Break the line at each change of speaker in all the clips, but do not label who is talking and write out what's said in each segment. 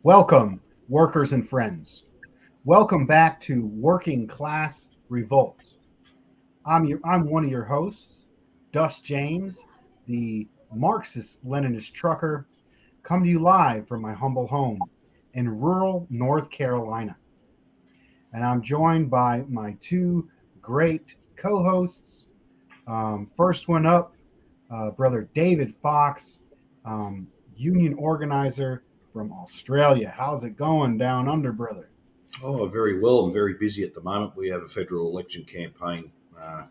Welcome, workers and friends. Welcome back to Working Class Revolt. I'm one of your hosts, Dust James, the Marxist-Leninist trucker, come to you live from my humble home in rural North Carolina. And I'm joined by my two great co-hosts. First one up, Brother David Fox, union organizer from Australia. How's it going down under, brother?
Oh, very well. I'm very busy at the moment. We have a federal election campaign uh,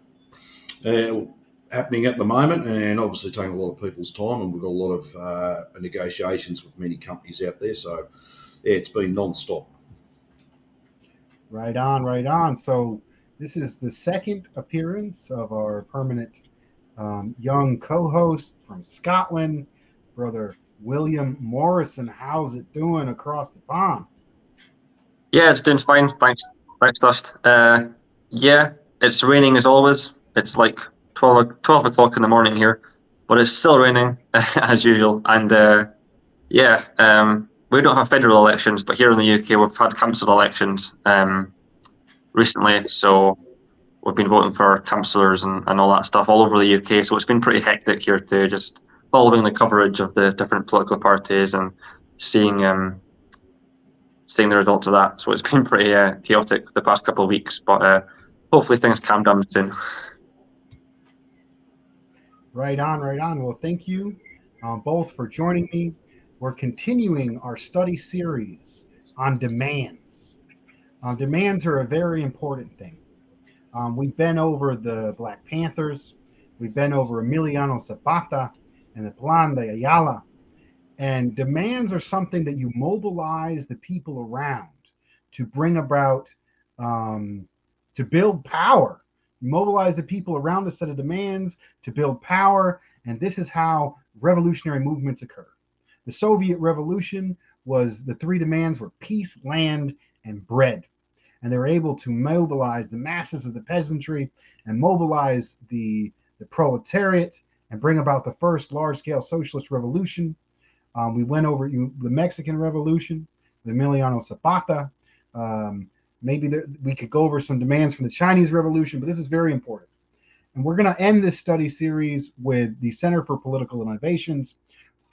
happening at the moment, and obviously taking a lot of people's time. And we've got a lot of negotiations with many companies out there. So, yeah, it's been non-stop.
Right on, right on. So this is the second appearance of our permanent young co-host from Scotland, brother William Morrison. How's it doing across the pond?
Yeah, it's doing fine. Thanks, Dust. Yeah, it's raining as always. It's like 12 o'clock in the morning here, but it's still raining as usual. And we don't have federal elections, but here in the UK, we've had council elections recently. So we've been voting for councillors and all that stuff all over the UK. So it's been pretty hectic here too, just following the coverage of the different political parties and seeing seeing the results of that. So it's been pretty chaotic the past couple of weeks, but hopefully things calm down soon.
Right on, right on. Well, thank you both for joining me. We're continuing our study series on demands. Demands are a very important thing. We've been over the Black Panthers, we've been over Emiliano Zapata and the Plan de Ayala. And demands are something that you mobilize the people around to bring about, to build power. You mobilize the people around a set of demands to build power. And this is how revolutionary movements occur. The Soviet Revolution was the three demands were peace, land, and bread. And they were able to mobilize the masses of the peasantry and mobilize the proletariat and bring about the first large scale socialist revolution. We went over the Mexican Revolution, the Emiliano Zapata. Maybe we could go over some demands from the Chinese Revolution, but this is very important. And we're going to end this study series with the Center for Political Innovations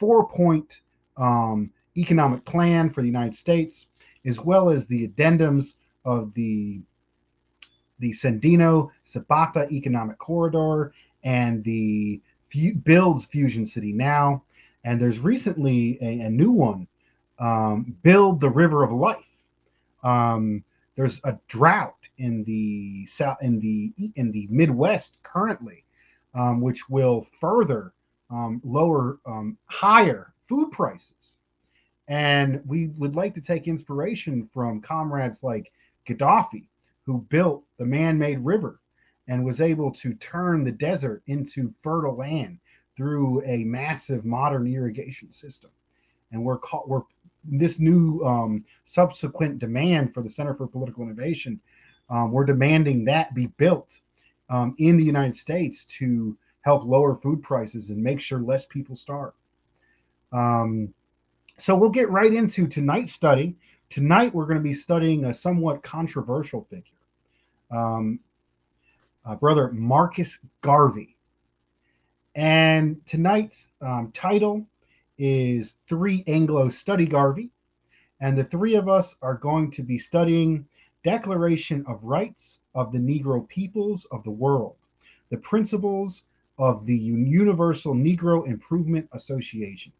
4-point economic plan for the United States, as well as the addendums of the Sandino Zapata Economic Corridor and the Builds Fusion City Now. And there's recently a new one, Build the River of Life. There's a drought in the south, in the Midwest currently, which will further lower higher food prices. And we would like to take inspiration from comrades like Gaddafi, who built the man-made river and was able to turn the desert into fertile land through a massive modern irrigation system. And we're this new subsequent demand for the Center for Political Innovation. We're demanding that be built in the United States to help lower food prices and make sure less people starve. So we'll get right into tonight's study. Tonight we're going to be studying a somewhat controversial figure, Brother Marcus Garvey. And tonight's title is Three Anglos Study Garvey. And the three of us are going to be studying Declaration of Rights of the Negro Peoples of the World, the principles of the Universal Negro Improvement Association.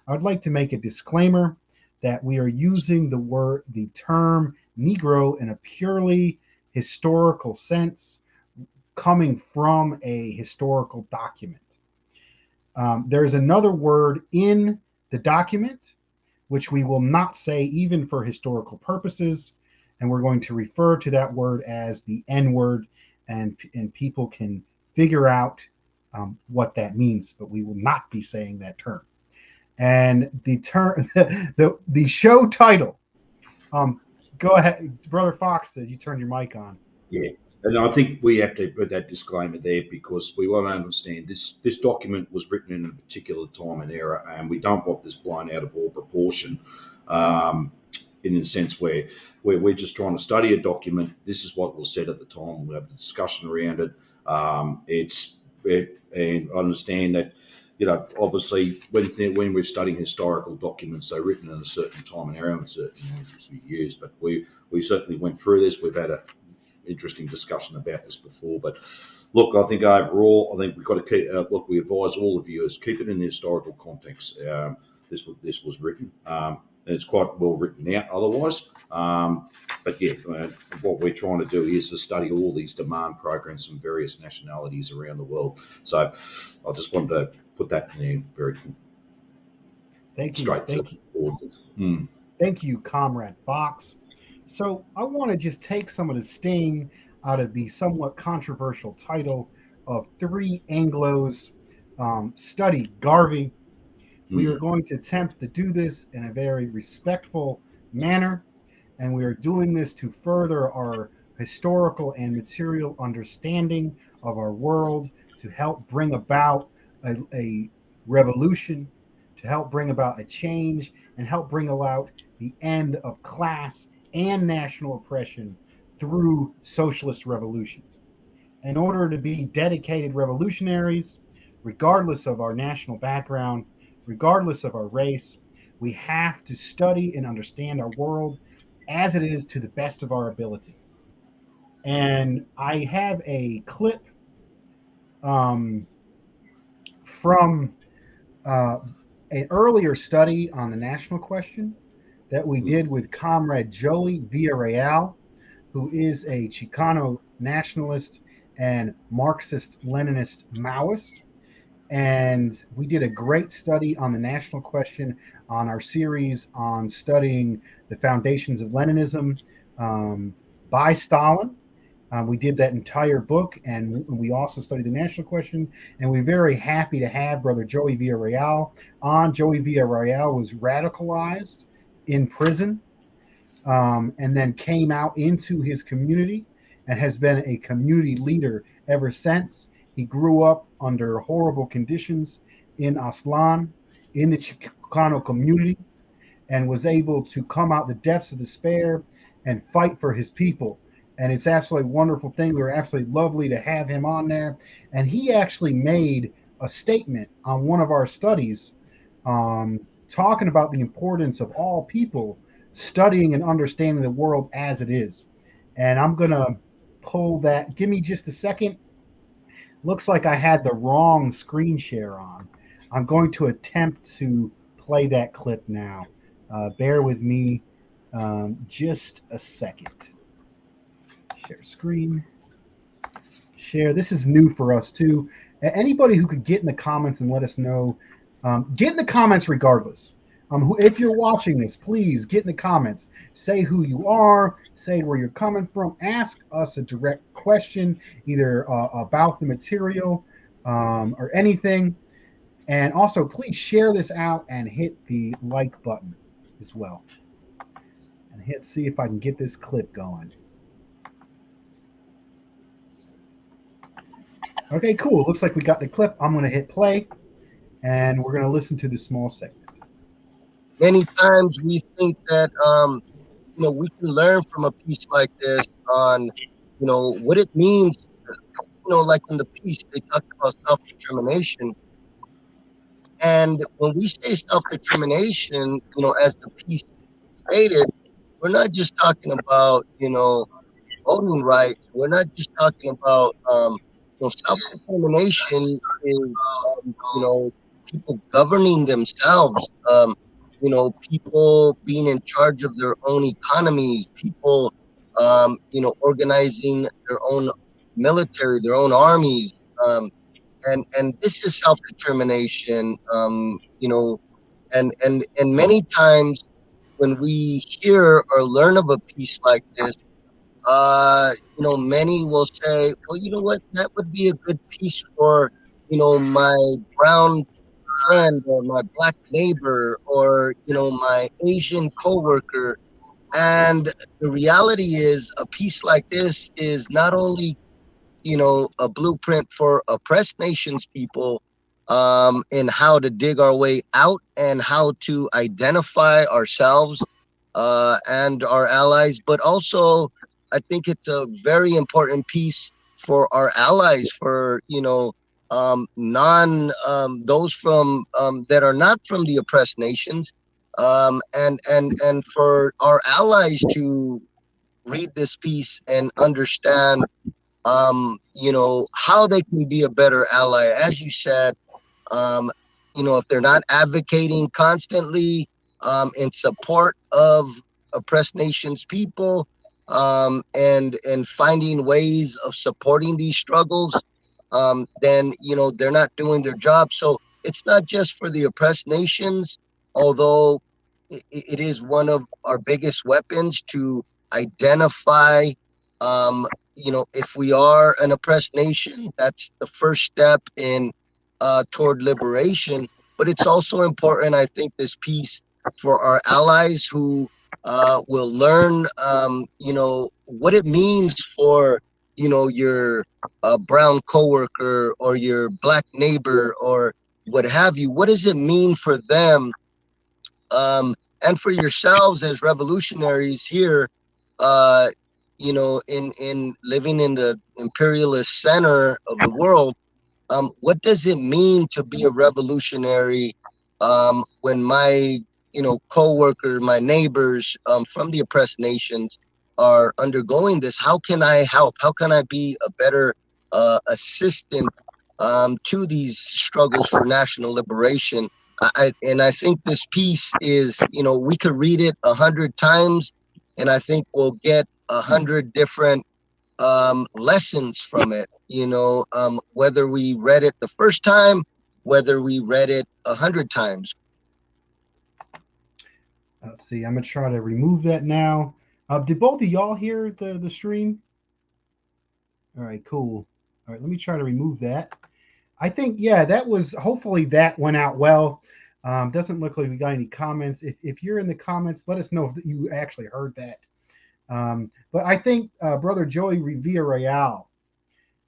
I would like to make a disclaimer that we are using the term Negro in a purely historical sense, coming from a historical document. There is another word in the document which we will not say even for historical purposes, and we're going to refer to that word as the N word, and people can figure out what that means, but we will not be saying that term. And the term, the show title. Go ahead, Brother Fox. You turned your mic on.
Yeah. And I think we have to put that disclaimer there because we want to understand this document was written in a particular time and era, and we don't want this blown out of all proportion. In the sense where we're just trying to study a document. This is what was said at the time. We'll have a discussion around it. And I understand that, obviously when we're studying historical documents, they're written in a certain time and era and certain years. But we certainly went through this. We've had a interesting discussion about this before. But look, I think overall, I think we've got to keep. Look, we advise all the viewers keep it in the historical context. This was written. It's quite well written out otherwise. But yeah, what we're trying to do is to study all these demand programs from various nationalities around the world. So I just wanted to put that in there very straight to the audience.
Thank you, Comrade Fox. So I want to just take some of the sting out of the somewhat controversial title of 3 Anglos study Garvey. We are going to attempt to do this in a very respectful manner, and we are doing this to further our historical and material understanding of our world, to help bring about a revolution, to help bring about a change, and help bring about the end of class and national oppression through socialist revolution. In order to be dedicated revolutionaries, regardless of our national background, regardless of our race, we have to study and understand our world as it is to the best of our ability. And I have a clip from an earlier study on the national question that we did with Comrade Joey Villarreal, who is a Chicano nationalist and Marxist-Leninist Maoist. And we did a great study on the national question on our series on studying the foundations of Leninism by Stalin. We did that entire book, and we also studied the national question. And we're very happy to have Brother Joey Villarreal on. Joey Villarreal was radicalized in prison and then came out into his community and has been a community leader ever since. He grew up under horrible conditions in Aslan, in the Chicano community, and was able to come out the depths of despair and fight for his people. And it's absolutely a wonderful thing. We were absolutely lovely to have him on there. And he actually made a statement on one of our studies talking about the importance of all people studying and understanding the world as it is. And I'm going to pull that. Give me just a second. Looks like I had the wrong screen share on. I'm going to attempt to play that clip now. Bear with me just a second. Share screen. Share. This is new for us too. Anybody who could get in the comments and let us know. Get in the comments regardless. If you're watching this, please get in the comments. Say who you are. Say where you're coming from. Ask us a direct question, either about the material or anything. And also, please share this out and hit the like button as well. And see if I can get this clip going. Okay, cool. Looks like we got the clip. I'm going to hit play, and we're going to listen to the small segment.
Many times we think that, we can learn from a piece like this on, what it means. Like in the piece, they talked about self-determination. And when we say self-determination, as the piece stated, we're not just talking about, voting rights. We're not just talking about, self-determination is, people governing themselves, people being in charge of their own economies, people, organizing their own military, their own armies. And this is self-determination, and many times when we hear or learn of a piece like this, many will say, well, you know what, that would be a good piece for, my brown friend or my black neighbor or, my Asian coworker. And the reality is, a piece like this is not only, a blueprint for oppressed nations people, in how to dig our way out and how to identify ourselves and our allies, but also I think it's a very important piece for our allies, for non those from that are not from the oppressed nations, and for our allies to read this piece and understand how they can be a better ally. As you said, um, if they're not advocating constantly in support of oppressed nations people, and finding ways of supporting these struggles, then they're not doing their job. So it's not just for the oppressed nations, although it is one of our biggest weapons to identify. If we are an oppressed nation, that's the first step in toward liberation. But it's also important, I think, this piece for our allies who will learn, what it means for, your brown coworker or your black neighbor or what have you. What does it mean for them, and for yourselves as revolutionaries here? Uh, in living in the imperialist center of the world, what does it mean to be a revolutionary, when my co-worker, my neighbors from the oppressed nations are undergoing this? How can I help? How can I be a better assistant to these struggles for national liberation? And I think this piece is, we could read it 100 times, and I think we'll get 100 different lessons from it, whether we read it the first time, whether we read it 100 times.
Let's see. I'm gonna try to remove that now. Did both of y'all hear the stream? All right, cool. All right, let me try to remove that. I think, yeah, that was, hopefully that went out well. Doesn't look like we got any comments. If you're in the comments, let us know if you actually heard that. But I think Brother Joey Revere Real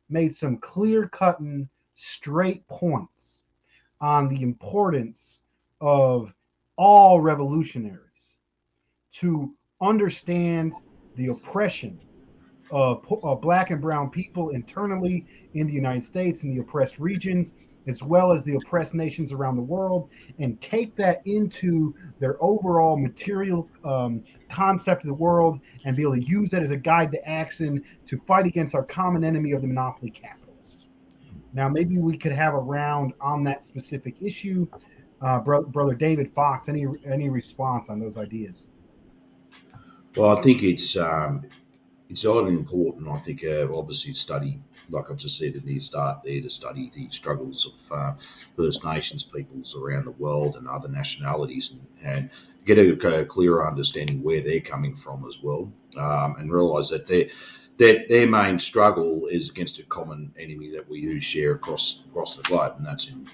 made some clear cutting, straight points on the importance of all revolutionaries to understand the oppression of black and brown people internally in the United States and the oppressed regions, as well as the oppressed nations around the world, and take that into their overall material concept of the world and be able to use that as a guide to action to fight against our common enemy of the monopoly capitalist. Now, maybe we could have a round on that specific issue. Brother David Fox, any response on those ideas?
Well, I think it's highly important. I think obviously to study, like I just said in the start there, to study the struggles of First Nations peoples around the world and other nationalities, and get a clearer understanding where they're coming from as well, and realise that their main struggle is against a common enemy that we do share across the globe, and that's in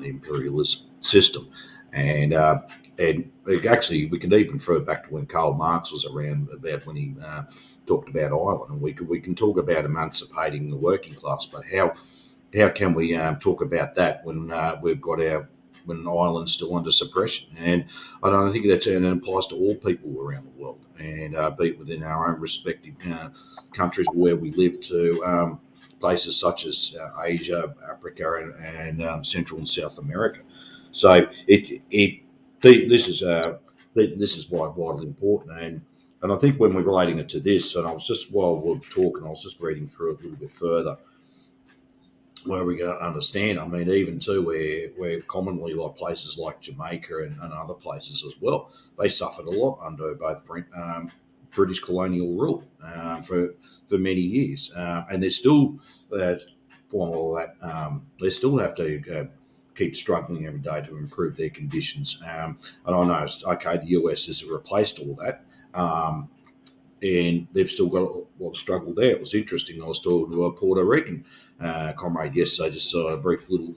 the imperialist system. And actually, we could even refer back to when Karl Marx was around, about when he talked about Ireland, and we can talk about emancipating the working class, but how can we talk about that when we've got when Ireland's still under suppression? And I don't think and it applies to all people around the world, and be it within our own respective countries where we live, to places such as Asia, Africa, and Central and South America. So this is why vitally important, and I think when we're relating it to this, and I was just, while we we're talking, I was just reading through it a little bit further, where we can understand. I mean, even too, where commonly, like places like Jamaica and other places as well, they suffered a lot under both British colonial rule for many years, and they're still for all that. They still have to keep struggling every day to improve their conditions. And I know, okay, the US has replaced all that. And they've still got a lot of struggle there. It was interesting. I was talking to a Puerto Rican comrade yesterday, just saw a brief little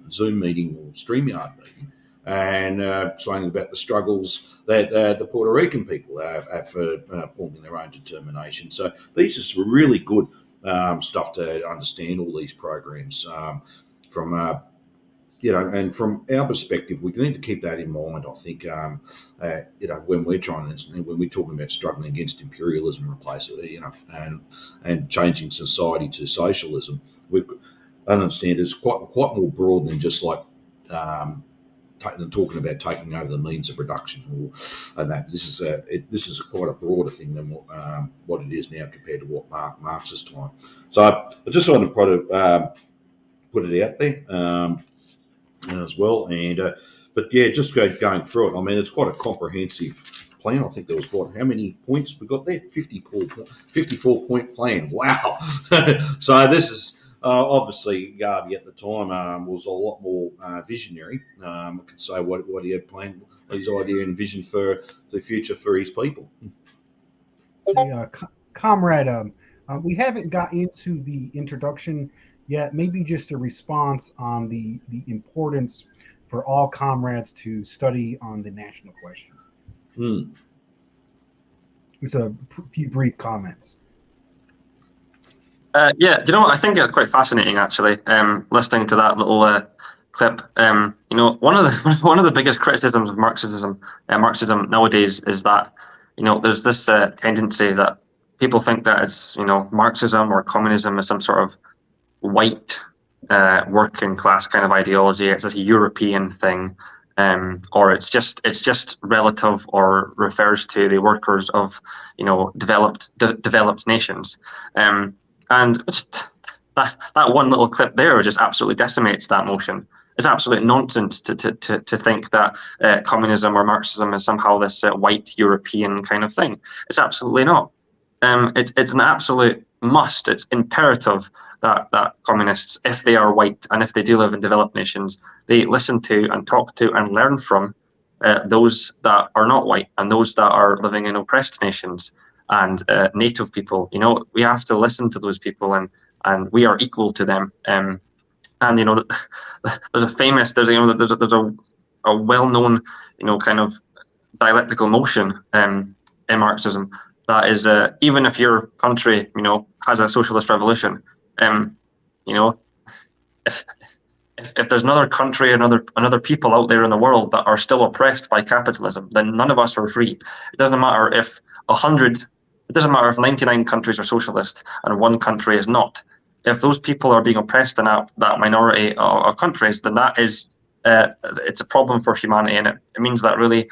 Zoom meeting or StreamYard meeting, and saying about the struggles that the Puerto Rican people have for forming their own determination. So these are some really good stuff to understand all these programs from and from our perspective, we need to keep that in mind. I think, when we're when we're talking about struggling against imperialism, replace it, and changing society to socialism, we understand it's quite more broad than just like talking about taking over the means of production, and that this is quite a broader thing than what it is now compared to what Marx's time. So I just wanted to put it out there. As well. But yeah, just going through it. I mean, it's quite a comprehensive plan. I think there was how many points we got there? 54 point plan. Wow. So this is obviously Garvey at the time was a lot more visionary. I could say what he had planned, his idea and vision for the future for his people.
Comrade, we haven't got into the introduction yet. Maybe just a response on the importance for all comrades to study on the national question. Just a few brief comments.
Yeah, do you know what? I think it's quite fascinating actually. Listening to that little clip. One of the biggest criticisms of Marxism nowadays is that there's this tendency that people think that it's Marxism or communism is some sort of white working class kind of ideology. It's a European thing, or it's just relative or refers to the workers of developed nations. And that one little clip there just absolutely decimates that motion. It's absolute nonsense to think that communism or Marxism is somehow this white European kind of thing. It's absolutely not. It's an absolute must. It's imperative that communists, if they are white and if they do live in developed nations, they listen to and talk to and learn from those that are not white and those that are living in oppressed nations and native people. We have to listen to those people and we are equal to them. And there's a well-known kind of dialectical motion in Marxism that is even if your country has a socialist revolution, if there's another country, another people out there in the world that are still oppressed by capitalism, then none of us are free. It doesn't matter if 99 countries are socialist and one country is not. If those people are being oppressed in that minority of countries, then that is it's a problem for humanity, and it means that really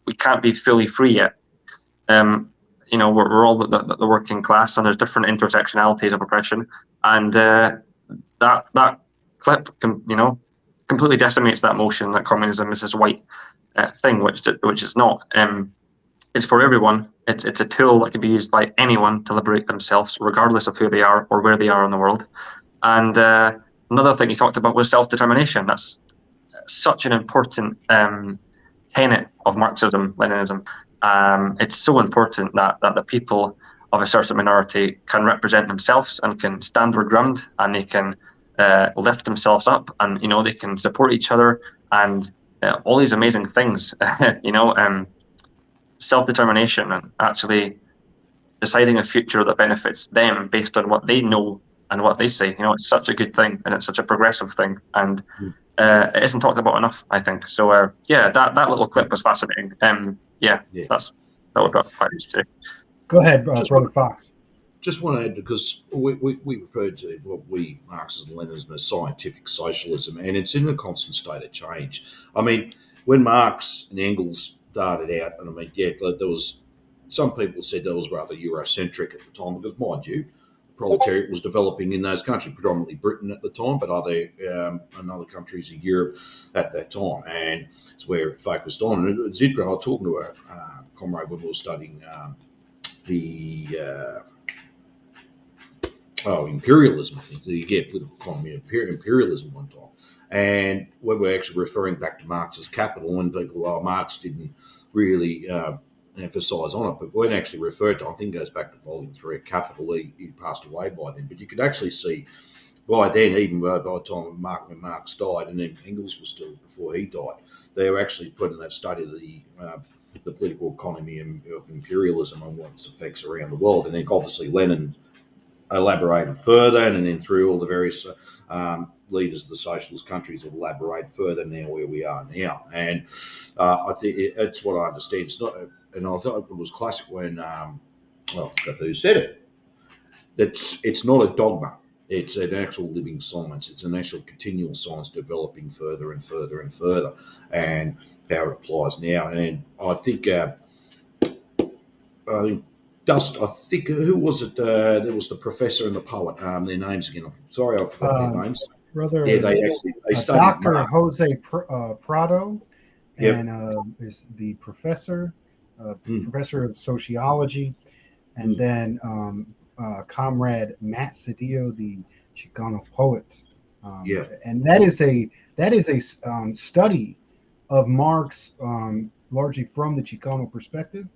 we can't be fully free yet. We're all the working class, and there's different intersectionalities of oppression, and that clip completely decimates that motion that communism is this white thing, which is not. It's for everyone. It's a tool that can be used by anyone to liberate themselves, regardless of who they are or where they are in the world. And another thing he talked about was self-determination. That's such an important tenet of Marxism, Leninism. It's so important that the people of a certain minority can represent themselves and can stand their ground, and they can lift themselves up, and they can support each other, and all these amazing things. Self-determination and actually deciding a future that benefits them based on what they know and what they say. It's such a good thing, and it's such a progressive thing, and it isn't talked about enough, I think. So that little clip was fascinating. That would be quite interesting.
Go ahead, Brother Fox.
Just want to add, because we referred to what we Marxists and Leninism as scientific socialism, and it's in a constant state of change. I mean, when Marx and Anglos started out, and there was some people said that was rather Eurocentric at the time, because mind you, the proletariat was developing in those countries, predominantly Britain at the time, but other countries in Europe at that time, and it's where it focused on. And Zidra, I was talking to a comrade when we were studying imperialism, I think, political economy, imperialism one time. And when we're actually referring back to Marx as capital, and people, Marx didn't really emphasise on it, but when actually referred to, I think it goes back to volume 3, capital, he passed away by then, but you could actually see by then, even by the time when Marx died, and then Engels was still before he died, they were actually putting that study of the political economy of imperialism and what its effects around the world. And then obviously Lenin elaborated further, and then through all the various leaders of the socialist countries have elaborated further now where we are now. And I think it's what I understand. It's not, and I thought it was classic when, well, I forgot who said it. It's not a dogma. It's an actual living science. It's an actual continual science developing further and further and further, and how it applies now. And I think Dust. I think who was it? There was the professor and the poet. Their names again. I'm sorry, I forgot their names.
Brother,
Yeah, they studied
Dr.
Marx.
Jose Prado,
Yep.
and is the professor of sociology, and then Comrade Matt Cedillo, the Chicano poet.
Yeah.
And that is a study of Marx, largely from the Chicano perspective,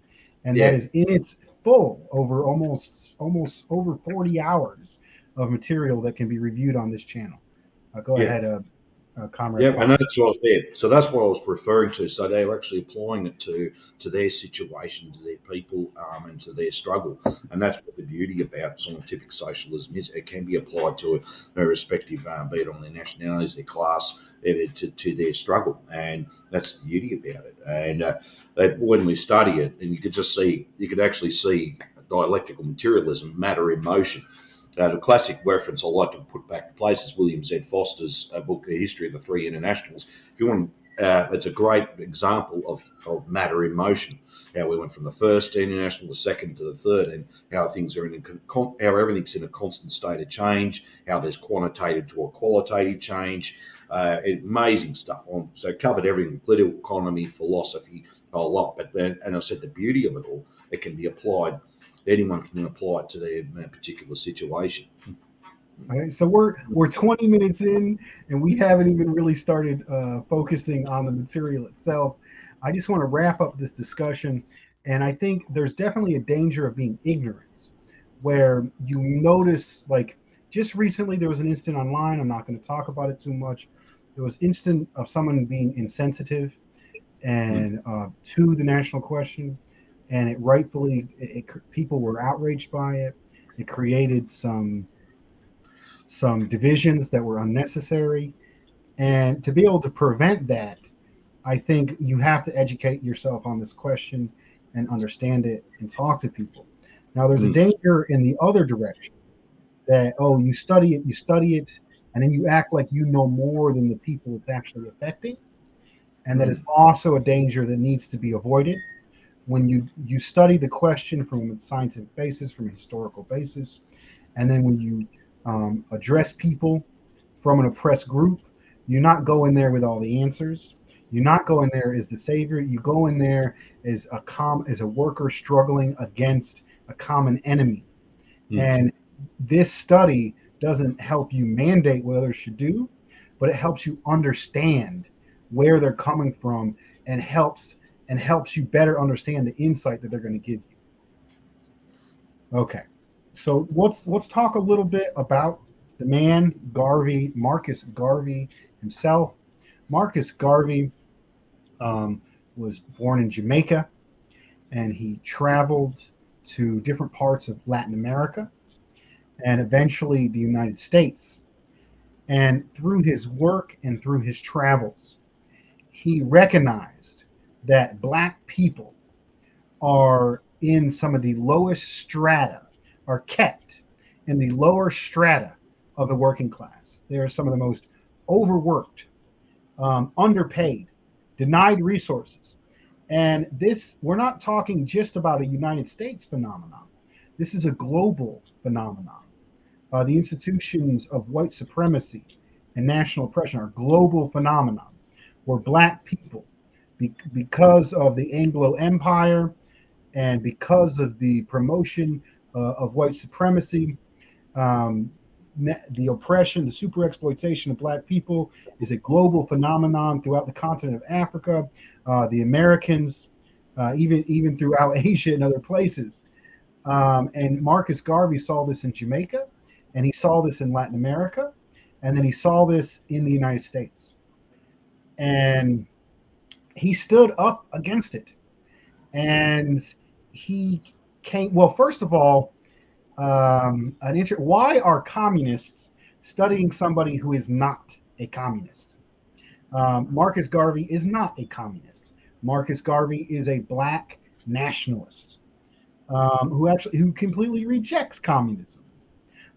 and that
Yeah.
is in its full over almost over 40 hours of material that can be reviewed on this channel. Go
Yeah.
ahead, Comrade.
Yeah, and that's what there. So that's what I was referring to. So they were actually applying it to their situation, to their people, and to their struggle. And that's what the beauty about scientific socialism is. It can be applied to irrespective, be it on their nationalities, their class, to their struggle, and that's the beauty about it. And when we study it, and you could actually see dialectical materialism, matter in motion. The classic reference I like to put back in place is William Z. Foster's book, A History of the Three Internationals. If you want, it's a great example of matter in motion. How we went from the first international, the second to the third, and how things are how everything's in a constant state of change. How there's quantitative to a qualitative change. Amazing stuff. So covered everything: political economy, philosophy, a lot. But and I said the beauty of it all, it can be applied. Anyone can apply it to their particular situation.
All right, so we're 20 minutes in, and we haven't even really started focusing on the material itself. I just want to wrap up this discussion, and I think there's definitely a danger of being ignorant, where you notice, like, just recently there was an incident online. I'm not going to talk about it too much. There was instant of someone being insensitive and to the national question, and it rightfully people were outraged by it. It created some divisions that were unnecessary, and to be able to prevent that, I think you have to educate yourself on this question and understand it and talk to people. Now, there's a danger in the other direction, that you study it, and then you act like you know more than the people it's actually affecting, and that is also a danger that needs to be avoided. When you study the question from a scientific basis, from a historical basis, and then when you address people from an oppressed group, you not go in there with all the answers. You not go in there as the savior. You go in there as a worker struggling against a common enemy. And this study doesn't help you mandate what others should do, but it helps you understand where they're coming from, and helps you better understand the insight that they're going to give you. Okay, so let's talk a little bit about the man Garvey, Marcus Garvey himself. Marcus Garvey was born in Jamaica, and he traveled to different parts of Latin America and eventually the United States. And through his work and through his travels, he recognized that Black people are in some of the lowest strata, are kept in the lower strata of the working class. They are some of the most overworked, underpaid, denied resources. And this, we're not talking just about a United States phenomenon. This is a global phenomenon. The institutions of white supremacy and national oppression are global phenomenon, where Black people, because of the Anglo Empire and because of the promotion of white supremacy, the oppression, the super exploitation of Black people is a global phenomenon throughout the continent of Africa, the Americans, even throughout Asia and other places. And Marcus Garvey saw this in Jamaica, and he saw this in Latin America, and then he saw this in the United States, and he stood up against it. And he came. Well, first of all, why are communists studying somebody who is not a communist? Marcus Garvey is not a communist. Marcus Garvey is a black nationalist who completely rejects communism.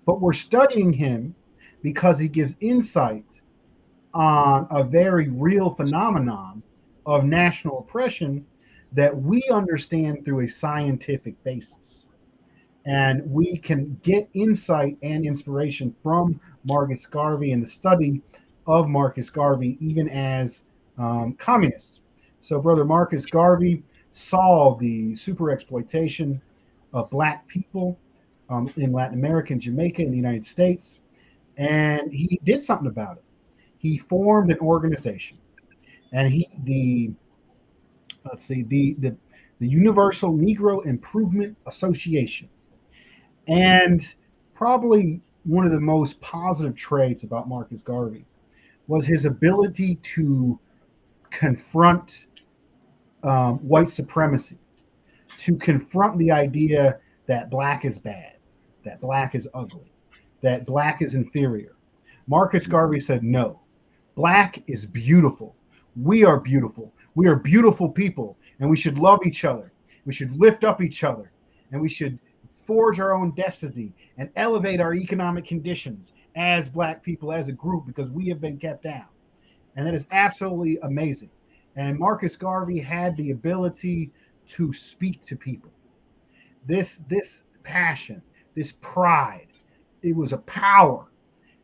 But we're studying him because he gives insight on a very real phenomenon of national oppression that we understand through a scientific basis. And we can get insight and inspiration from Marcus Garvey and the study of Marcus Garvey, even as communists. So, Brother Marcus Garvey saw the super exploitation of black people in Latin America and Jamaica in the United States, and he did something about it. He formed an organization, and the Universal Negro Improvement Association. And probably one of the most positive traits about Marcus Garvey was his ability to confront white supremacy, to confront the idea that black is bad, that black is ugly, that black is inferior. Marcus Garvey said, no, black is beautiful. We are beautiful. We are beautiful people, and we should love each other. We should lift up each other, and we should forge our own destiny and elevate our economic conditions as black people, as a group, because we have been kept down. And that is absolutely amazing. And Marcus Garvey had the ability to speak to people. This passion, this pride, it was a power,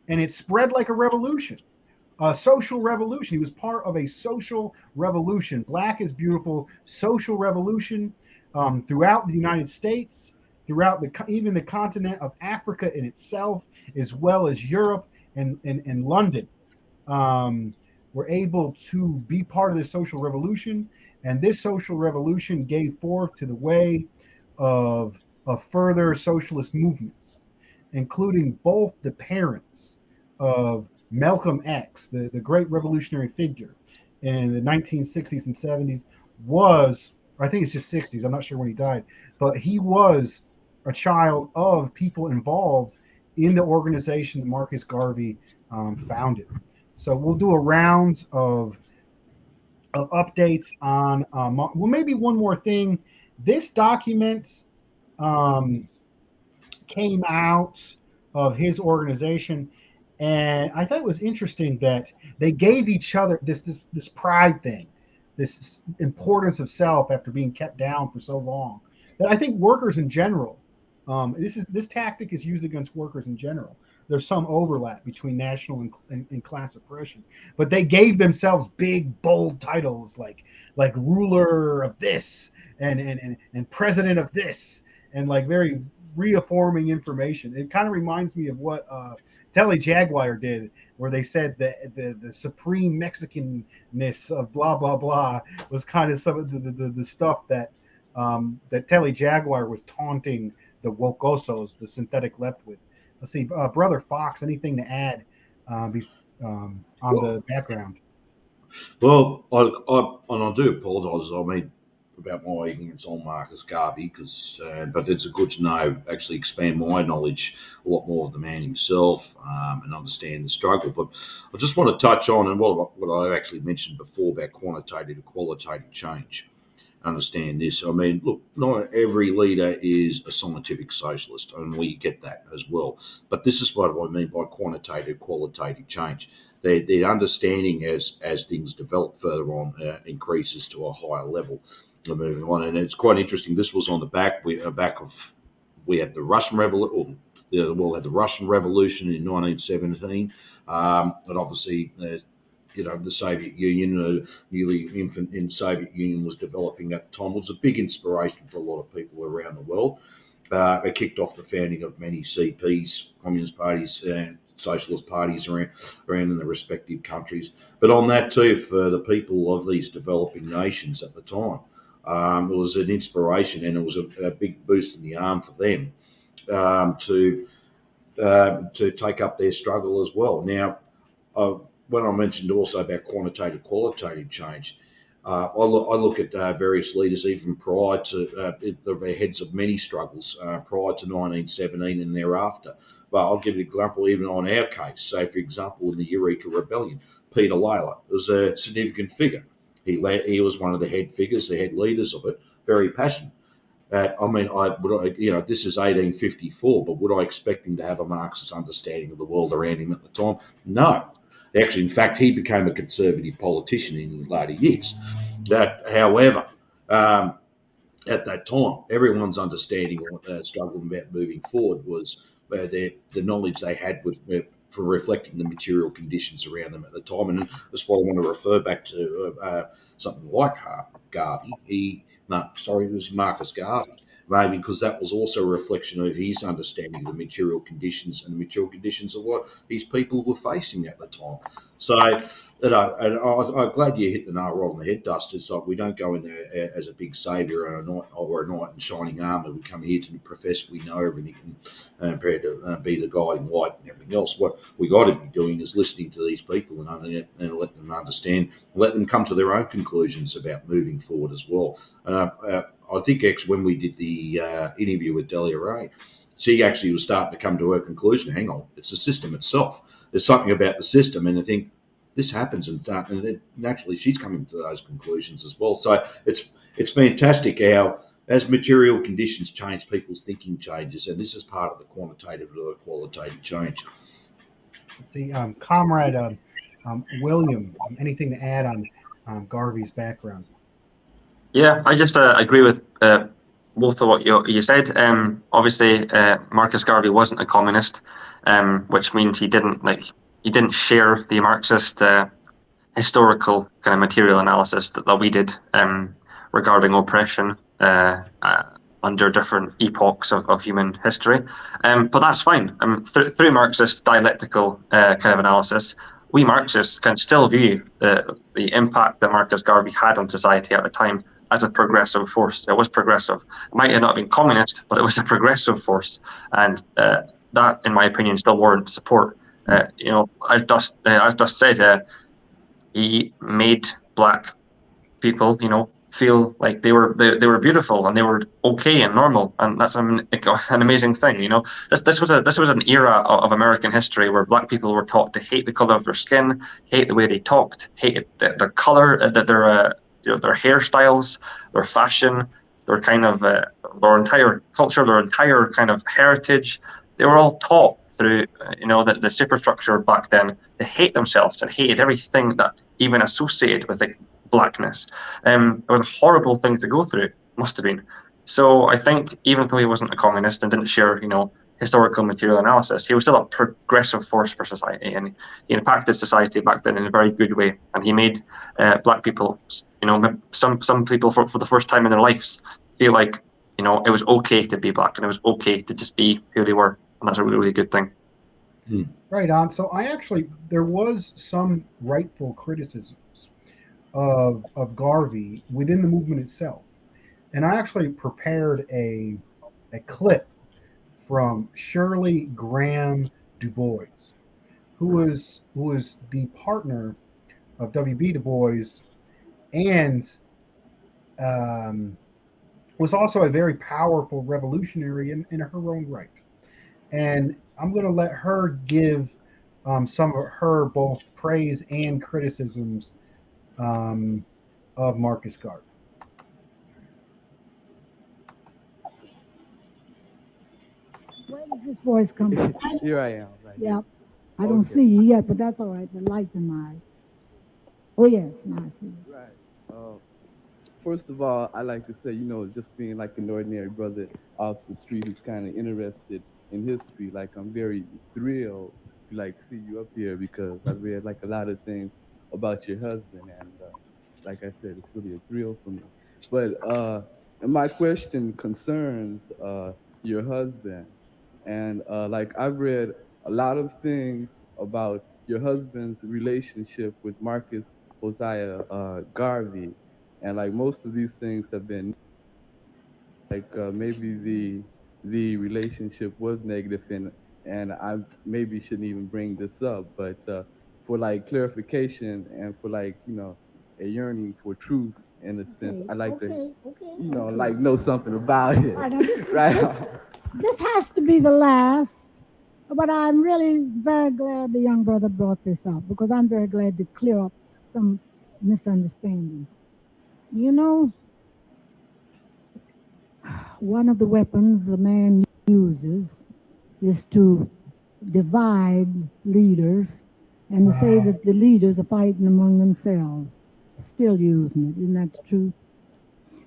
and it spread like a revolution, a social revolution. He was part of a social revolution, Black is Beautiful social revolution throughout the United States, throughout even the continent of Africa in itself, as well as Europe and London. Were able to be part of this social revolution, and this social revolution gave forth to the way of further socialist movements, including both the parents of Malcolm X, the great revolutionary figure in the 1960s and 70s, was, I think it's just 60s, I'm not sure when he died, but he was a child of people involved in the organization that Marcus Garvey founded. So we'll do a round of updates on, well, maybe one more thing. This document came out of his organization, and I thought it was interesting that they gave each other this pride thing, this importance of self after being kept down for so long, that I think workers in general, this tactic is used against workers in general. There's some overlap between national and class oppression, but they gave themselves big, bold titles like ruler of this and president of this, and like very reaffirming information. It kind of reminds me of what Telly Jaguar did, where they said that the supreme Mexicanness of blah blah blah was kind of some of the stuff that that Telly Jaguar was taunting the wokosos, the synthetic left, with. Let's see, Brother Fox, anything to add on the background?
Well, I do apologise. I mean, about my ignorance on Marcus Garvey, but it's good to know, actually expand my knowledge a lot more of the man himself and understand the struggle. But I just want to touch on and what I actually mentioned before about quantitative to qualitative change. Understand this. I mean, look, not every leader is a scientific socialist, and we get that as well. But this is what I mean by quantitative, qualitative change. Their understanding as things develop further on increases to a higher level. Moving on, and it's quite interesting. This was on the back of we had the Russian Revolution. The world had the Russian Revolution in 1917, and obviously. The Soviet Union, newly infant in Soviet Union, was developing at the time. It was a big inspiration for a lot of people around the world. It kicked off the founding of many CPs, communist parties, and socialist parties around in the respective countries. But on that too, for the people of these developing nations at the time, it was an inspiration, and it was a big boost in the arm for them to to take up their struggle as well. Now, when I mentioned also about quantitative, qualitative change, I look at various leaders even prior to the heads of many struggles prior to 1917 and thereafter. But I'll give you an example even on our case. Say, for example, in the Eureka Rebellion, Peter Layla was a significant figure. He was one of the head figures, the head leaders of it, very passionate. This is 1854, but would I expect him to have a Marxist understanding of the world around him at the time? No. Actually, in fact, he became a conservative politician in later years. However, at that time, everyone's understanding or struggling about moving forward was the knowledge they had for reflecting the material conditions around them at the time. And that's why I want to refer back to something like Garvey. It was Marcus Garvey, maybe because that was also a reflection of his understanding of the material conditions and the material conditions of what these people were facing at the time. So, and I'm glad you hit the nail right on the head, Dustin. It's like we don't go in there as a big saviour or a knight in shining armour. We come here to profess we know everything and prepared to be the guiding light and everything else. What we got to be doing is listening to these people and let them understand, let them come to their own conclusions about moving forward as well. I think when we did the interview with Delia Ray, she actually was starting to come to her conclusion. Hang on, it's the system itself. There's something about the system, and I think this happens, and then naturally she's coming to those conclusions as well. So it's fantastic how as material conditions change, people's thinking changes, and this is part of the quantitative or the qualitative change.
Let's see, Comrade William, anything to add on Garvey's background?
Yeah, I just agree with both of what you said. Obviously, Marcus Garvey wasn't a communist, which means he didn't share the Marxist historical kind of material analysis that we did regarding oppression under different epochs of human history. But that's fine. Through Marxist dialectical kind of analysis, we Marxists can still view the impact that Marcus Garvey had on society at the time as a progressive force. It was progressive. It might have not been communist, but it was a progressive force, and that, in my opinion, still warrants support. As Dust said, he made black people, feel like they were beautiful and they were okay and normal, and that's an amazing thing. This was an era of American history where black people were taught to hate the color of their skin, hate the way they talked, hate their color, their hairstyles, their fashion, their kind of their entire culture, their entire kind of heritage. They were all taught through the superstructure back then to hate themselves and hated everything that even associated with blackness. It was a horrible thing to go through. Must have been. So I think even though he wasn't a communist and didn't share historical material analysis, he was still a progressive force for society, and he impacted society back then in a very good way. And he made black people, some people for the first time in their lives feel like it was okay to be black and it was okay to just be who they were, and that's a really, really good thing.
Right on. So there was some rightful criticisms of Garvey within the movement itself, and I actually prepared a clip from Shirley Graham Du Bois, who was the partner of W.B. Du Bois, and was also a very powerful revolutionary in her own right. And I'm going to let her give some of her both praise and criticisms of Marcus Garvey.
Where does this voice come from?
Here I am. Right.
Yeah. I don't see you yet, but that's all right. The light's in my eye. Oh, yes. Now I see you.
Right. First of all, I like to say, just being like an ordinary brother off the street who's kind of interested in history, like I'm very thrilled to see you up here because I've read a lot of things about your husband, and like I said, it's really a thrill for me. But my question concerns your husband, and I've read a lot of things about your husband's relationship with Marcus Josiah Garvey, and most of these things have been maybe the relationship was negative, and I maybe shouldn't even bring this up, but for like clarification and for like a yearning for truth in a sense, I like to like know something about it,
All right, now
right?
this has to be the last, but I'm really very glad the young brother brought this up because I'm very glad to clear up some misunderstanding. You know, one of the weapons a man uses is to divide leaders and to say that the leaders are fighting among themselves. Still using it, isn't that the truth?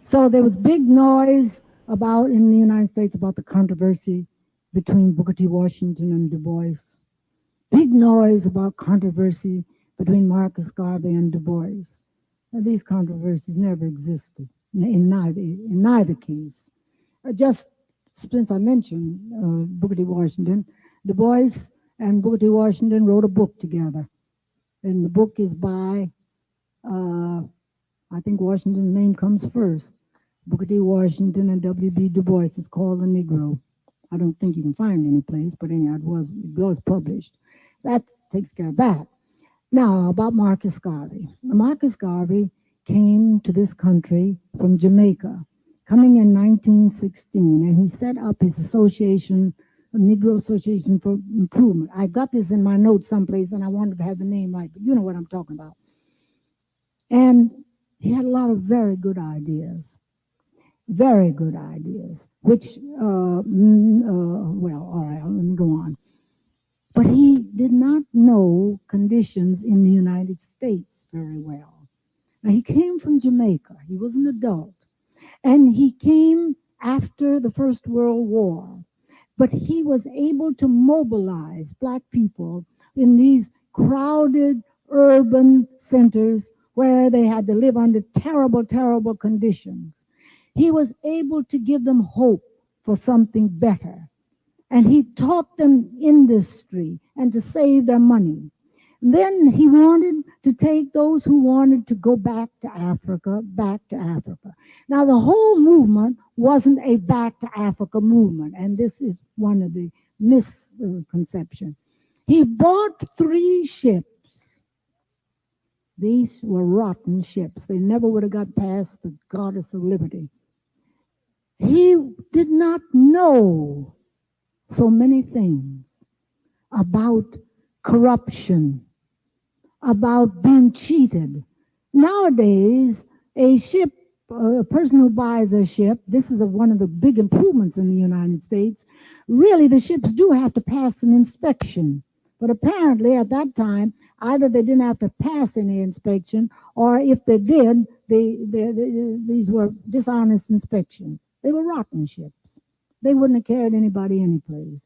So there was big noise about in the United States about the controversy between Booker T. Washington and Du Bois. Big noise about controversy between Marcus Garvey and Du Bois. Now, these controversies never existed in neither case. Just since I mentioned Booker T. Washington, Du Bois and Booker T. Washington wrote a book together. And the book is by, I think Washington's name comes first. Booker T. Washington and W.B. Du Bois. It's called The Negro. I don't think you can find it any place, but anyhow, it was published. That takes care of that. Now, about Marcus Garvey. Marcus Garvey came to this country from Jamaica, coming in 1916, and he set up his association, the Negro Association for Improvement. I got this in my notes someplace, and I wanted to have the name right, but you know what I'm talking about. And he had a lot of very good ideas, which, well, all right, let me go on. But he did not know conditions in the United States very well. Now, he came from Jamaica. He was an adult. And he came after the First World War. But he was able to mobilize black people in these crowded urban centers where they had to live under terrible, terrible conditions. He was able to give them hope for something better. And he taught them industry and to save their money. Then he wanted to take those who wanted to go back to Africa. Now, the whole movement wasn't a back to Africa movement, and this is one of the misconceptions. He bought 3 ships. These were rotten ships. They never would have got past the Goddess of Liberty. He did not know so many things about corruption, about being cheated. Nowadays, a person who buys a ship, this is one of the big improvements in the United States, really the ships do have to pass an inspection. But apparently at that time, either they didn't have to pass any inspection, or if they did, these were dishonest inspections. They were rotten ships. They wouldn't have carried anybody anyplace.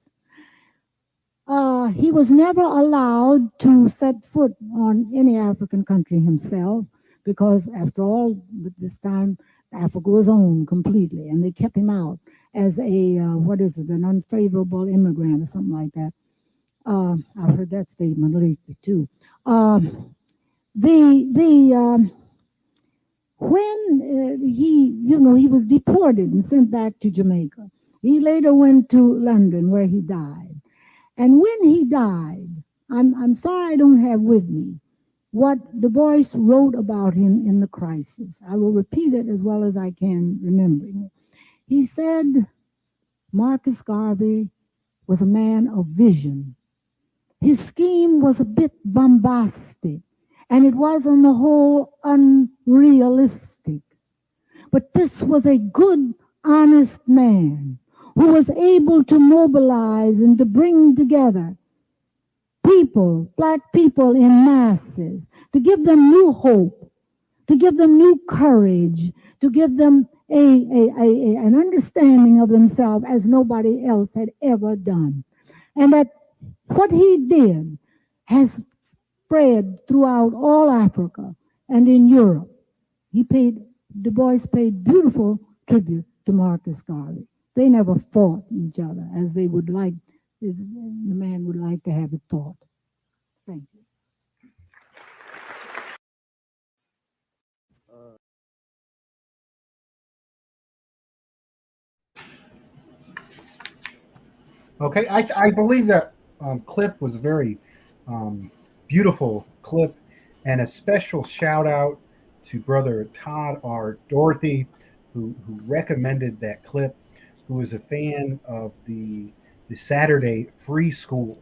He was never allowed to set foot on any African country himself because, after all, this time Africa was owned completely, and they kept him out as an unfavorable immigrant or something like that. I've heard that statement lately too. When he was deported and sent back to Jamaica, he later went to London where he died. And when he died, I'm sorry I don't have with me what Du Bois wrote about him in The Crisis. I will repeat it as well as I can remembering it. He said Marcus Garvey was a man of vision. His scheme was a bit bombastic, and it was on the whole unrealistic. But this was a good, honest man who was able to mobilize and to bring together people, black people in masses, to give them new hope, to give them new courage, to give them an understanding of themselves as nobody else had ever done. And that what he did has spread throughout all Africa and in Europe. Du Bois paid beautiful tribute to Marcus Garvey. They never fought each other as the man would like to have it thought. Thank you.
Okay, I believe that clip was a very beautiful clip, and a special shout out to brother Todd R. Dorothy, who recommended that clip, who is a fan of the Saturday Free School,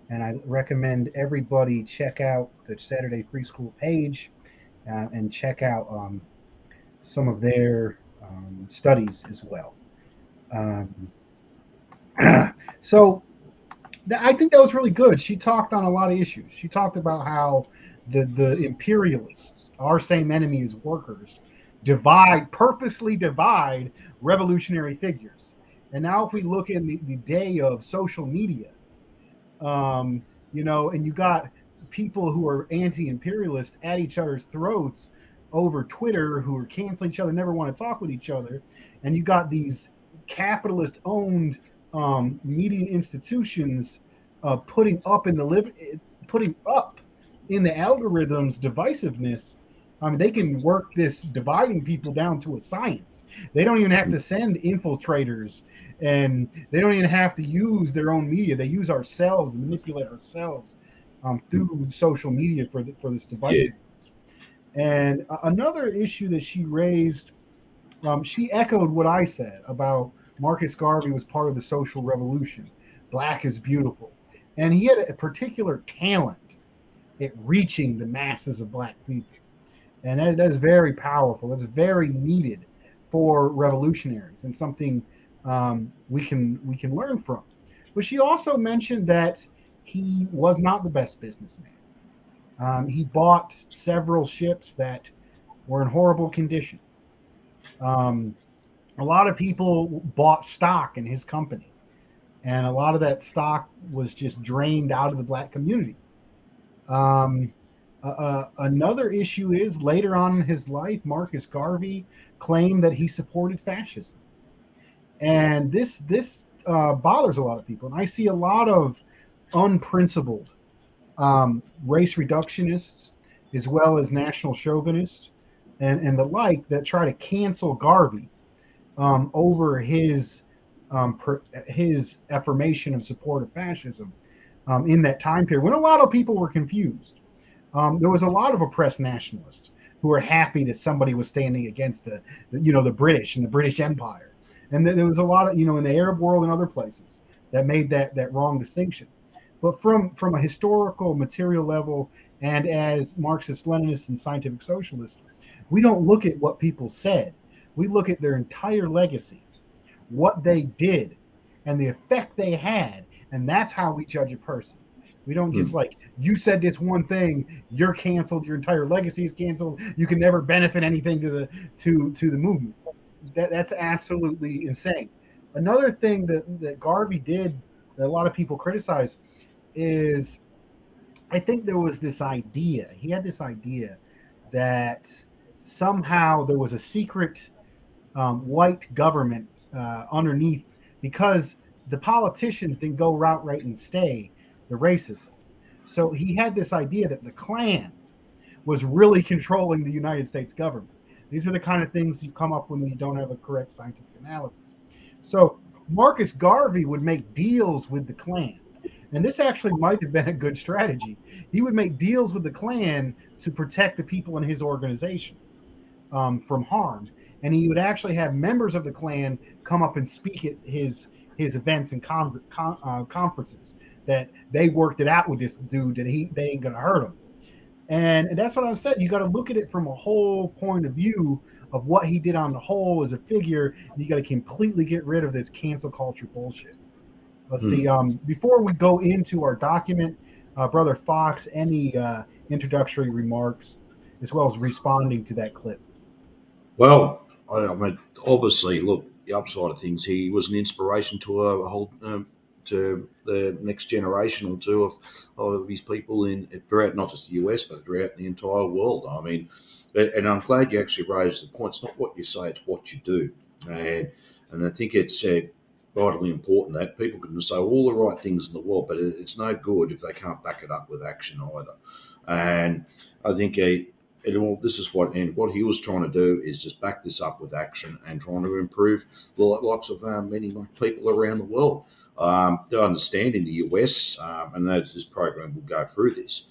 and I recommend everybody check out the Saturday Free School page and check out some of their studies as well. Um, so I think that was really good. She talked on a lot of issues. She talked about how the imperialists, our same enemy as workers, purposely divide revolutionary figures. And now, if we look in the day of social media, um, and you got people who are anti-imperialist at each other's throats over Twitter, who are canceling each other, never want to talk with each other, and you got these capitalist-owned media institutions putting up in the algorithms divisiveness. I mean, they can work this dividing people down to a science. They don't even have to send infiltrators, and they don't even have to use their own media. They use ourselves and manipulate ourselves through social media for this
Yeah.
divisiveness. And another issue that she raised, she echoed what I said about Marcus Garvey was part of the social revolution. Black is beautiful, and he had a particular talent at reaching the masses of black people, and that is very powerful. That's very needed for revolutionaries, and something we can learn from. But she also mentioned that he was not the best businessman. He bought several ships that were in horrible condition. Um, a lot of people bought stock in his company, and a lot of that stock was just drained out of the black community. Um, Another issue is later on in his life, Marcus Garvey claimed that he supported fascism, and this bothers a lot of people. And I see a lot of unprincipled race reductionists, as well as national chauvinists, and the like, that try to cancel Garvey over his affirmation of support of fascism in that time period when a lot of people were confused. There was a lot of oppressed nationalists who were happy that somebody was standing against the British and the British Empire, and there was a lot of in the Arab world and other places that made that wrong distinction. But from a historical material level, and as Marxist Leninists and scientific socialists, we don't look at what people said. We look at their entire legacy, what they did, and the effect they had, and that's how we judge a person. We don't just like, you said this one thing, you're canceled, your entire legacy is canceled, you can never benefit anything to the movement. That's absolutely insane. Another thing that Garvey did that a lot of people criticize is, I think there was this idea. He had this idea that somehow there was a secret white government underneath, because the politicians didn't go outright and stay the racism. So he had this idea that the Klan was really controlling the United States government. These are the kind of things you come up when you don't have a correct scientific analysis. So Marcus Garvey would make deals with the Klan. And this actually might have been a good strategy. He would make deals with the Klan to protect the people in his organization from harm. And he would actually have members of the Klan come up and speak at his events and conferences, that they worked it out with this dude, that they ain't gonna hurt him. And that's what I said. You got to look at it from a whole point of view of what he did on the whole as a figure. And you got to completely get rid of this cancel culture bullshit. Let's see. Before we go into our document, Brother Fox, any introductory remarks, as well as responding to that clip?
Well, I mean, obviously, look, the upside of things, he was an inspiration to a whole to the next generation or two of his people throughout not just the US but throughout the entire world. I mean, and I'm glad you actually raised the point. It's not what you say; it's what you do, and I think it's vitally important that people can say all the right things in the world, but it's no good if they can't back it up with action either. And I think this is what he was trying to do is just back this up with action and trying to improve the lots of many people around the world. They understand in the US, and as this program will go through this,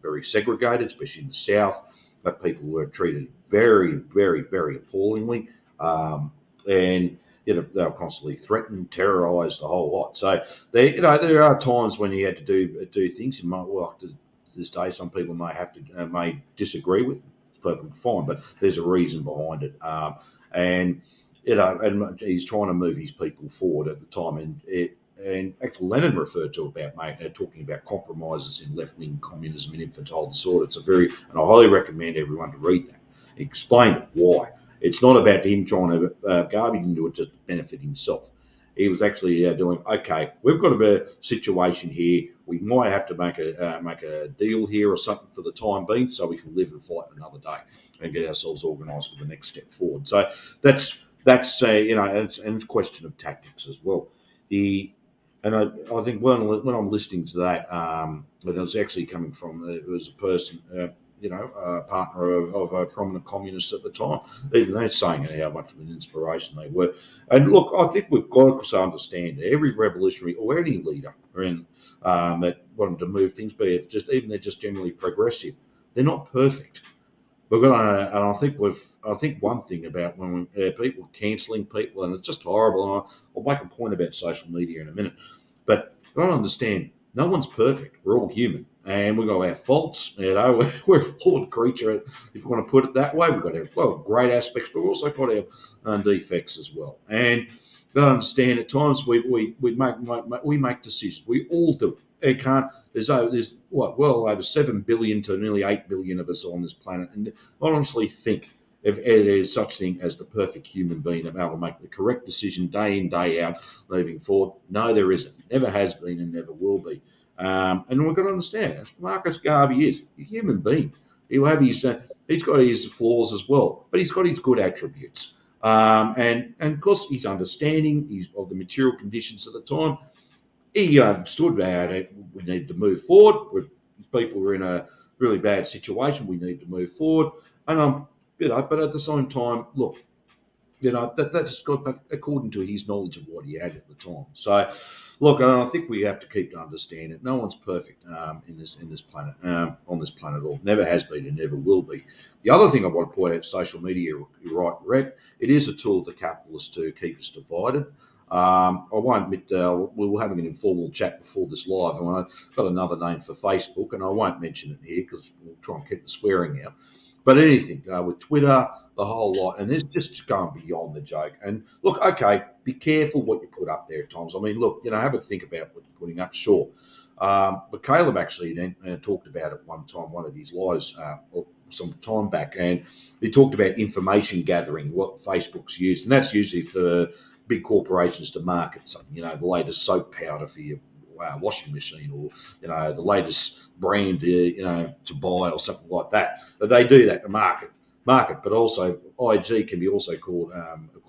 very segregated, especially in the South, that people were treated very, very, very appallingly, and they were constantly threatened, terrorised, the whole lot. So there are times when you had to do things. You might to this day, some people may disagree with. It's perfectly fine, but there's a reason behind it, and he's trying to move his people forward at the time, and actually Lenin referred to talking about compromises in left-wing communism and infantile disorder. And I highly recommend everyone to read that. He explained why. It's not about him trying to. Garvey didn't do it just to benefit himself. He was actually doing, okay, we've got a situation here. We might have to make a deal here or something for the time being, so we can live and fight another day and get ourselves organised for the next step forward. So that's and it's a question of tactics as well. I think when I'm listening to that, it was actually coming from it was a person. A partner of a prominent communist at the time. Even they're saying how much of an inspiration they were. And look, I think we've got to understand every revolutionary or any leader that wanted to move things, be it they're just generally progressive. They're not perfect. And I think one thing about when people cancelling people, and it's just horrible. And I'll make a point about social media in a minute, but I don't understand. No one's perfect. We're all human. And we've got to have faults. We're a flawed creature, if you want to put it that way. We've got to have great aspects, but we've also got to have defects as well. And I understand at times we make decisions. We all do it. It can't. There's over 7 billion to nearly 8 billion of us on this planet, and I honestly think if there's such thing as the perfect human being able to make the correct decision day in, day out, moving forward. No, there isn't. Never has been and never will be. And we've got to understand, Marcus Garvey is a human being. He'll have he's got his flaws as well, but he's got his good attributes. And of course, his understanding of the material conditions of the time. He understood that we need to move forward. People were in a really bad situation. We need to move forward. And but at the same time, look, that's good, but according to his knowledge of what he had at the time. So, look, I think we have to keep to understand it. No one's perfect in this planet, on this planet, or never has been and never will be. The other thing I want to point out, social media, you're right, Rhett, it is a tool of the capitalists to keep us divided. I won't admit, we were having an informal chat before this live, and I've got another name for Facebook, and I won't mention it here because we'll try and keep the swearing out. But anything with Twitter, the whole lot, and it's just going beyond the joke. And look, okay, be careful what you put up there at times. I mean, look, have a think about what you're putting up, sure. But Caleb actually then talked about it one time, one of his lives some time back, and he talked about information gathering, what Facebook's used, and that's usually for big corporations to market something, the latest soap powder for your washing machine, or the latest brand to buy or something like that. But they do that to market. But also IG can be also called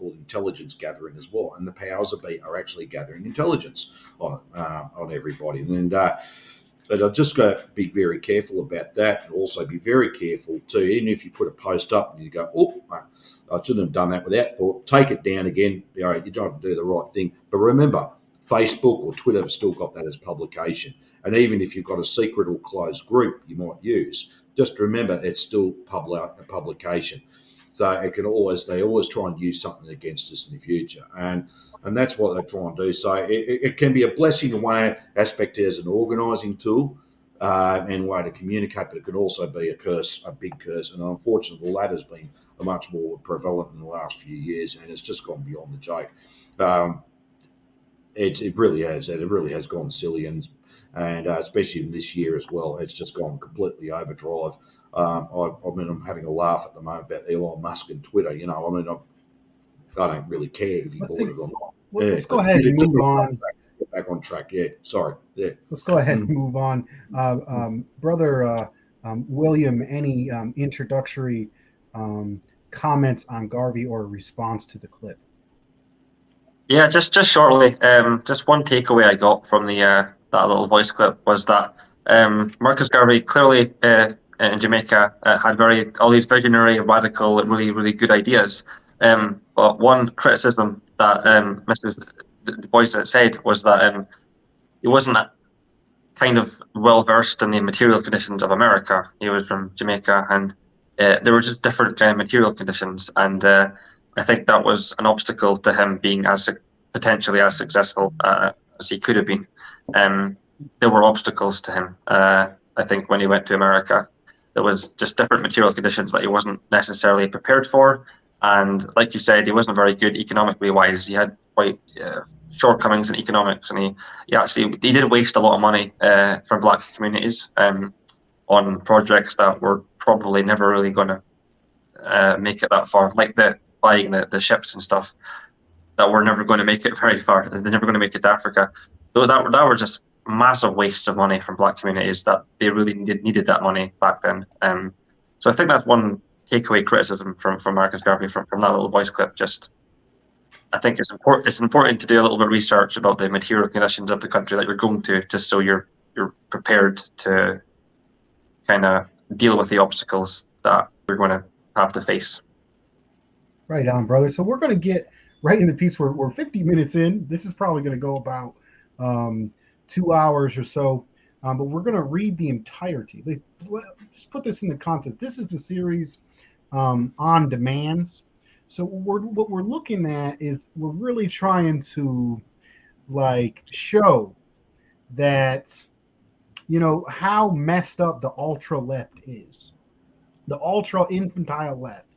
intelligence gathering as well, and the powers that be are actually gathering intelligence on everybody. And but I've just got to be very careful about that, and also be very careful too. Even if you put a post up and you go, "Oh, I shouldn't have done that without thought," take it down again. You don't have to do the right thing. But remember, Facebook or Twitter have still got that as publication. And even if you've got a secret or closed group you might use, just remember it's still a publication. So they always try and use something against us in the future. And that's what they try and do. So it can be a blessing in one aspect as an organising tool and way to communicate, but it can also be a curse, a big curse. And unfortunately, the latter's been much more prevalent in the last few years, and it's just gone beyond the joke. It really has. It really has gone silly, and especially in this year as well, it's just gone completely overdrive. I'm having a laugh at the moment about Elon Musk and Twitter. I don't really care if he bought it or not.
Let's go ahead and move on.
Get back on track. Yeah, sorry. Yeah.
Let's go ahead and move on. Brother William, any introductory comments on Garvey or response to the clip?
Yeah, just shortly. Just one takeaway I got from that little voice clip was that Marcus Garvey clearly in Jamaica had all these visionary, radical, really, really good ideas. But one criticism that Mrs. Du Bois said was that he wasn't kind of well versed in the material conditions of America. He was from Jamaica, and there were just different kind of material conditions, and I think that was an obstacle to him being potentially as successful as he could have been. There were obstacles to him. I think when he went to America, there was just different material conditions that he wasn't necessarily prepared for, and like you said, he wasn't very good economically wise. He had quite shortcomings in economics, and he did waste a lot of money from black communities on projects that were probably never really going to make it that far, like buying the ships and stuff that were never going to make it very far. They're never going to make it to Africa. Though that were just massive wastes of money from black communities that they really needed that money back then. So I think that's one takeaway criticism from Marcus Garvey from that little voice clip. Just I think it's important to do a little bit of research about the material conditions of the country that you're going to, just so you're prepared to kind of deal with the obstacles that you're going to have to face.
Right on, brother. So we're going to get right in the piece. We're 50 minutes in. This is probably going to go about 2 hours or so, but we're going to read the entirety. Just put this in the context. This is the series on demands. So what we're looking at is we're really trying to show that, how messed up the ultra left is. The ultra infantile left,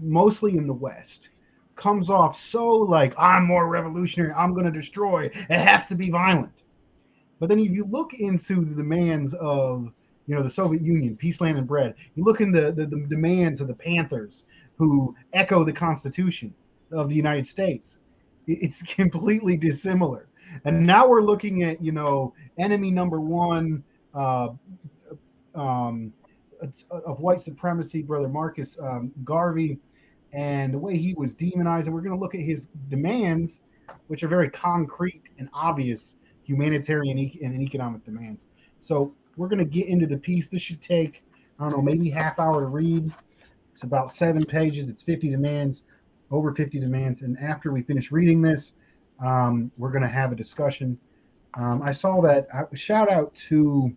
mostly in the West, comes off so I'm more revolutionary, I'm going to destroy, it has to be violent. But then if you look into the demands of the Soviet Union, peace, land, and bread, you look in the demands of the Panthers, who echo the Constitution of the United States, it's completely dissimilar. And now we're looking at enemy number one of white supremacy, Brother Marcus Garvey, and the way he was demonized. And we're going to look at his demands, which are very concrete and obvious humanitarian and economic demands. So we're going to get into the piece. This should take, I don't know, maybe half hour to read. It's about 7 pages. It's 50 demands, over 50 demands. And after we finish reading this, we're going to have a discussion. I saw that. Shout out to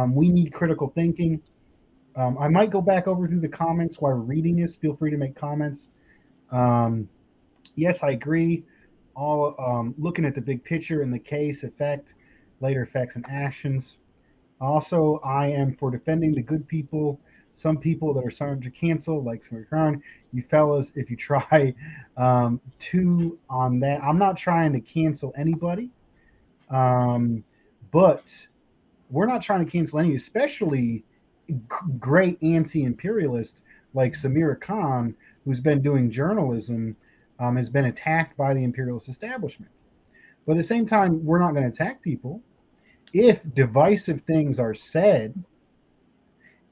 We Need Critical Thinking. I might go back over through the comments while we're reading this. Feel free to make comments. Yes, I agree. All looking at the big picture and the case, effect, later effects, and actions. Also, I am for defending the good people. Some people that are starting to cancel, like Samir Khan, you fellas, if you try to on that. I'm not trying to cancel anybody, but we're not trying to cancel any, especially great anti-imperialist like Samira Khan, who's been doing journalism, has been attacked by the imperialist establishment. But at the same time, we're not going to attack people. If divisive things are said,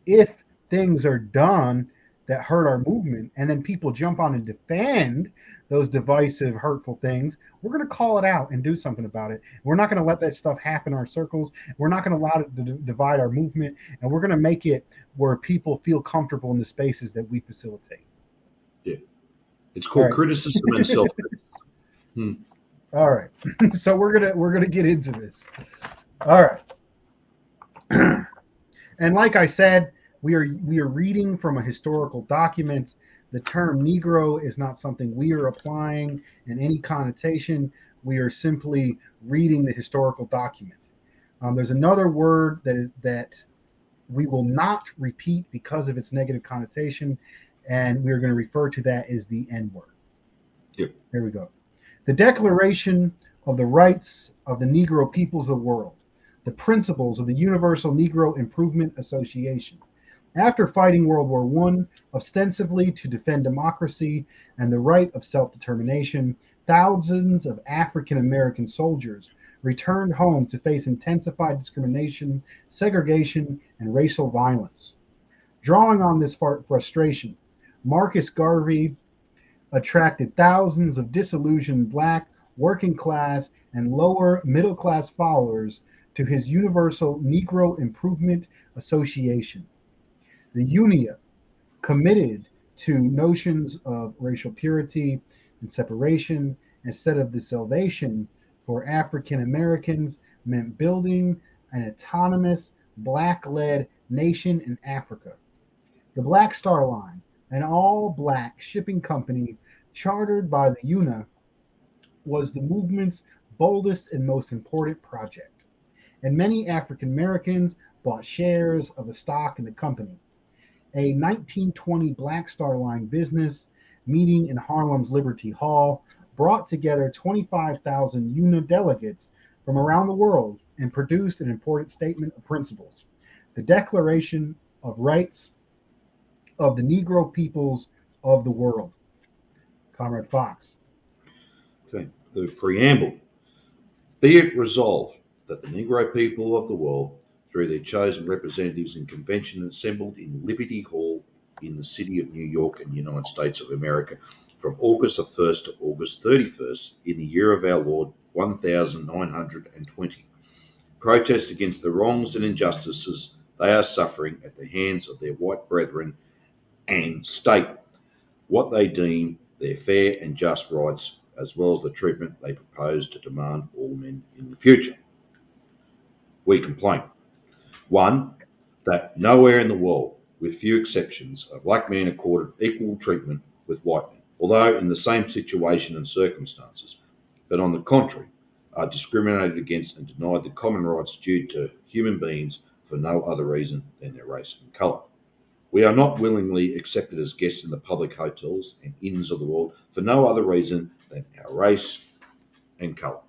if things are done that hurt our movement, and then people jump on and defend those divisive, hurtful things, we're going to call it out and do something about it. We're not going to let that stuff happen in our circles. We're not going to allow it to divide our movement, and we're going to make it where people feel comfortable in the spaces that we facilitate.
Yeah. It's called criticism and self-criticism.
All right. So we're gonna get into this. All right. And like I said, we are reading from a historical document. The term Negro is not something we are applying in any connotation. We are simply reading the historical document. There's another word that we will not repeat because of its negative connotation, and we're going to refer to that as the N-word.
Yep.
Here we go. The Declaration of the Rights of the Negro Peoples of the World. The principles of the Universal Negro Improvement Association. After fighting World War I, ostensibly to defend democracy and the right of self-determination, thousands of African American soldiers returned home to face intensified discrimination, segregation, and racial violence. Drawing on this frustration, Marcus Garvey attracted thousands of disillusioned Black, working class, and lower middle class followers to his Universal Negro Improvement Association. The Unia, committed to notions of racial purity and separation instead of the salvation for African Americans, meant building an autonomous black led nation in Africa. The Black Star Line, an all black shipping company chartered by the UNA, was the movement's boldest and most important project, and many African Americans bought shares of the stock in the company. A 1920 Black Star Line business meeting in Harlem's Liberty Hall brought together 25,000 UNA delegates from around the world and produced an important statement of principles, the Declaration of Rights of the Negro Peoples of the World. Comrade Fox.
Okay. The preamble. Be it resolved that the Negro people of the world, through their chosen representatives in convention assembled in Liberty Hall in the city of New York and United States of America from August the 1st to August 31st in the year of our Lord 1920, protest against the wrongs and injustices they are suffering at the hands of their white brethren and state what they deem their fair and just rights, as well as the treatment they propose to demand all men in the future. We complain. 1. That nowhere in the world, with few exceptions, are black men accorded equal treatment with white men, although in the same situation and circumstances, but on the contrary, are discriminated against and denied the common rights due to human beings for no other reason than their race and colour. We are not willingly accepted as guests in the public hotels and inns of the world for no other reason than our race and colour.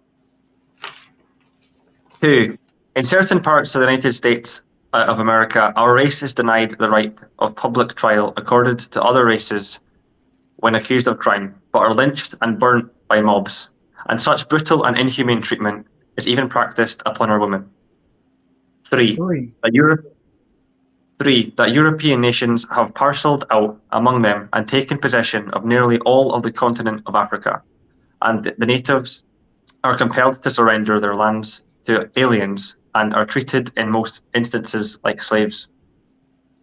2. In certain parts of the United States of America, our race is denied the right of public trial accorded to other races when accused of crime, but are lynched and burnt by mobs, and such brutal and inhumane treatment is even practiced upon our women. 3. That European nations have parcelled out among them and taken possession of nearly all of the continent of Africa, and the natives are compelled to surrender their lands to aliens and are treated in most instances like slaves.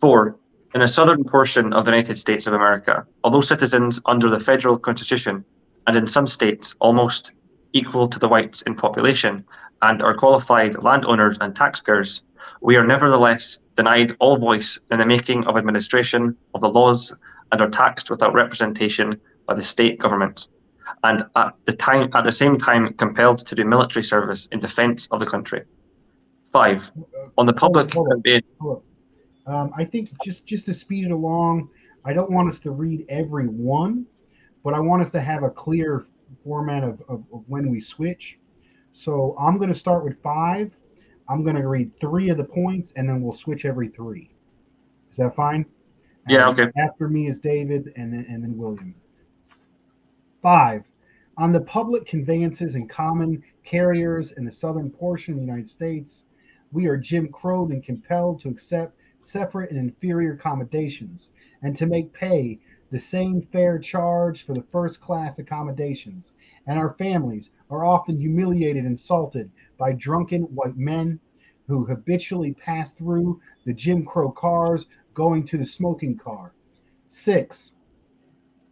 4. In the southern portion of the United States of America, although citizens under the federal constitution, and in some states almost equal to the whites in population, and are qualified landowners and taxpayers, we are nevertheless denied all voice in the making of administration of the laws and are taxed without representation by the state government, and at the same time compelled to do military service in defense of the country. 5. On the public
Hold up. I think just to speed it along, I don't want us to read every one, but I want us to have a clear format of when we switch. So I'm going to start with 5. I'm going to read 3 of the points, and then we'll switch every 3. Is that fine?
Yeah, okay.
After me is David, and then William. 5. On the public conveyances and common carriers in the southern portion of the United States, we are Jim Crowed and compelled to accept separate and inferior accommodations, and to make pay the same fair charge for the first class accommodations, and our families are often humiliated and insulted by drunken white men who habitually pass through the Jim Crow cars going to the smoking car. 6.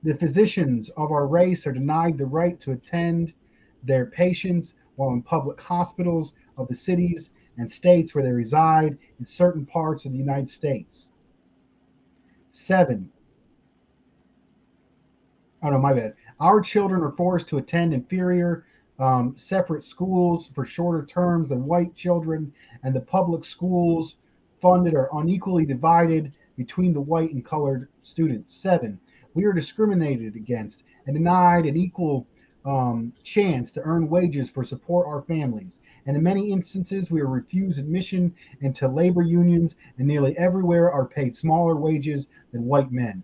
The physicians of our race are denied the right to attend their patients while in public hospitals of the cities and states where they reside in certain parts of the United States. 7. Oh no, my bad. Our children are forced to attend inferior separate schools for shorter terms than white children, and the public schools funded are unequally divided between the white and colored students. 7. We are discriminated against and denied an equal chance to earn wages for support our families. And in many instances, we are refused admission into labor unions, and nearly everywhere are paid smaller wages than white men.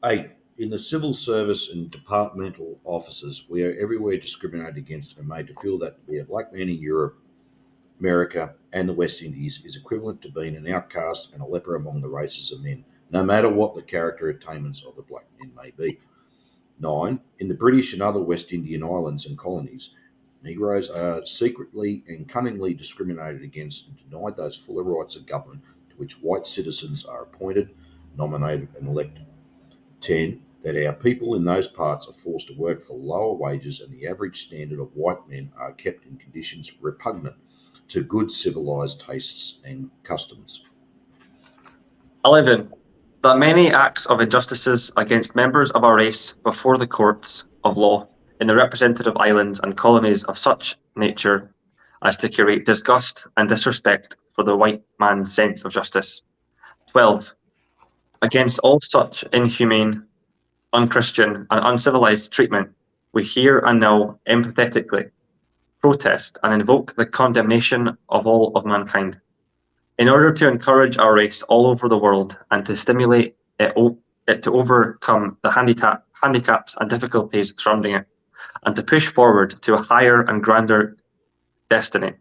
8. In the civil service and departmental offices, we are everywhere discriminated against and made to feel that to be a black man in Europe, America, and the West Indies is equivalent to being an outcast and a leper among the races of men, no matter what the character attainments of the black men may be. 9. In the British and other West Indian islands and colonies, Negroes are secretly and cunningly discriminated against and denied those fuller rights of government to which white citizens are appointed, nominated, and elected. 10. That our people in those parts are forced to work for lower wages and the average standard of white men are kept in conditions repugnant to good civilised tastes and customs.
11. That many acts of injustices against members of our race before the courts of law in the representative islands and colonies of such nature as to create disgust and disrespect for the white man's sense of justice. 12. Against all such inhumane, unchristian, and uncivilized treatment, we here and now empathetically protest and invoke the condemnation of all of mankind. In order to encourage our race all over the world and to stimulate it to overcome the handicaps and difficulties surrounding it, and to push forward to a higher and grander destiny,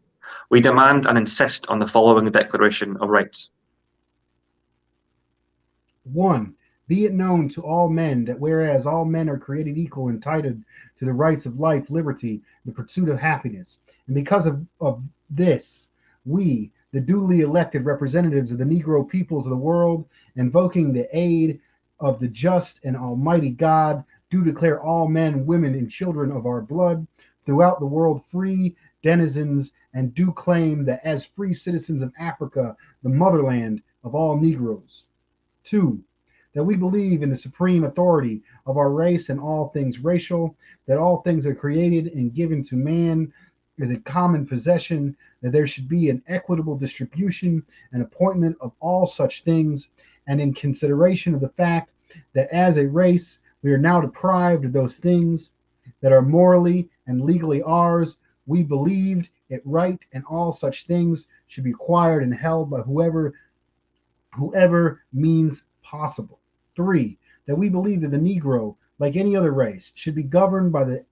we demand and insist on the following Declaration of Rights.
1. Be it known to all men that whereas all men are created equal and entitled to the rights of life, liberty, the pursuit of happiness, and because of this, we, the duly elected representatives of the Negro peoples of the world, invoking the aid of the just and almighty God, do declare all men, women, and children of our blood throughout the world free denizens, and do claim that as free citizens of Africa, the motherland of all Negroes. 2. That we believe in the supreme authority of our race and all things racial, that all things are created and given to man as a common possession, that there should be an equitable distribution and appointment of all such things, and in consideration of the fact that as a race we are now deprived of those things that are morally and legally ours, we believed it right, and all such things should be acquired and held by whoever means possible. 3. That we believe that the Negro, like any other race, should be governed by the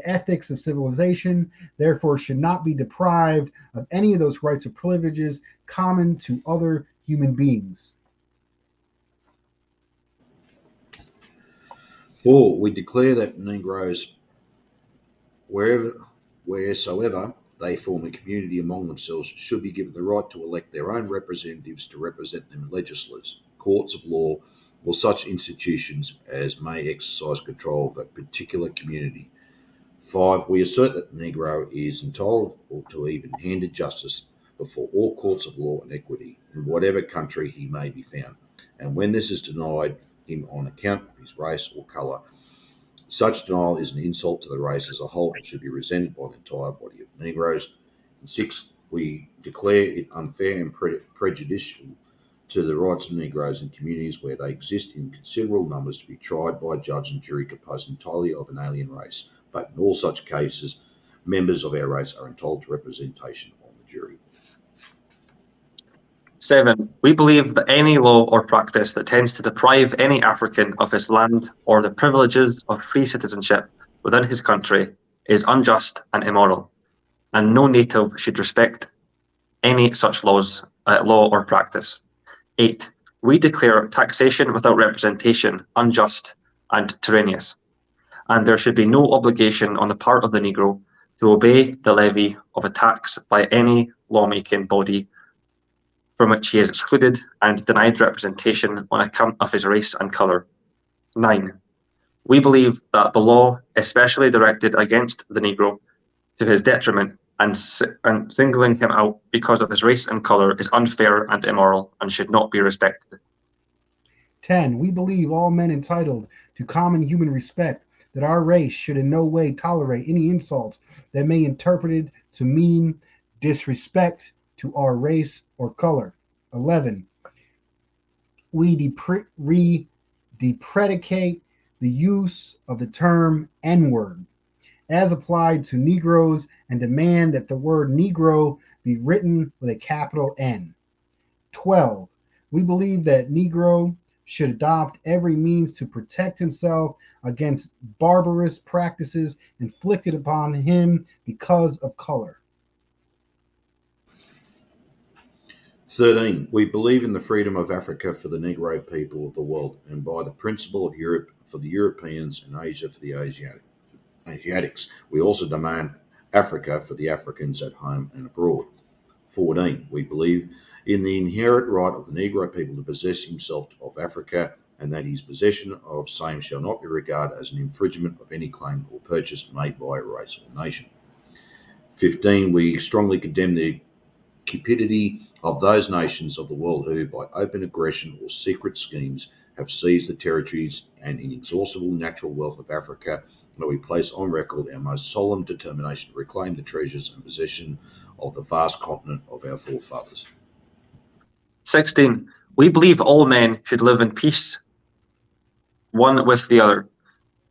ethics of civilization, therefore should not be deprived of any of those rights or privileges common to other human beings.
4. We declare that Negroes, wheresoever they form a community among themselves, should be given the right to elect their own representatives to represent them in legislatures, courts of law, or such institutions as may exercise control of a particular community. 5. We assert that the Negro is entitled to even-handed justice before all courts of law and equity in whatever country he may be found, and when this is denied him on account of his race or colour, such denial is an insult to the race as a whole and should be resented by the entire body of Negroes. And 6. We declare it unfair and prejudicial to the rights of Negroes in communities where they exist in considerable numbers to be tried by a judge and jury composed entirely of an alien race, but in all such cases, members of our race are entitled to representation on the jury.
7. We believe that any law or practice that tends to deprive any African of his land or the privileges of free citizenship within his country is unjust and immoral, and no native should respect any such law or practice. 8. We declare taxation without representation unjust and tyrannous, and there should be no obligation on the part of the Negro to obey the levy of a tax by any lawmaking body from which he is excluded and denied representation on account of his race and colour. 9. We believe that the law, especially directed against the Negro to his detriment and singling him out because of his race and colour, is unfair and immoral and should not be respected.
10. We believe all men entitled to common human respect, that our race should in no way tolerate any insults that may be interpreted to mean disrespect to our race or color. 11. We deprecate the use of the term N-word as applied to Negroes and demand that the word Negro be written with a capital N. 12. We believe that Negro should adopt every means to protect himself against barbarous practices inflicted upon him because of color.
13. We believe in the freedom of Africa for the Negro people of the world, and by the principle of Europe for the Europeans and Asia for the Asiatics. We also demand Africa for the Africans at home and abroad. 14. We believe in the inherent right of the Negro people to possess himself of Africa, and that his possession of same shall not be regarded as an infringement of any claim or purchase made by a race or nation. 15. We strongly condemn the cupidity of those nations of the world who, by open aggression or secret schemes, have seized the territories and inexhaustible natural wealth of Africa, and we place on record our most solemn determination to reclaim the treasures and possession of the vast continent of our forefathers.
16. We believe all men should live in peace, one with the other.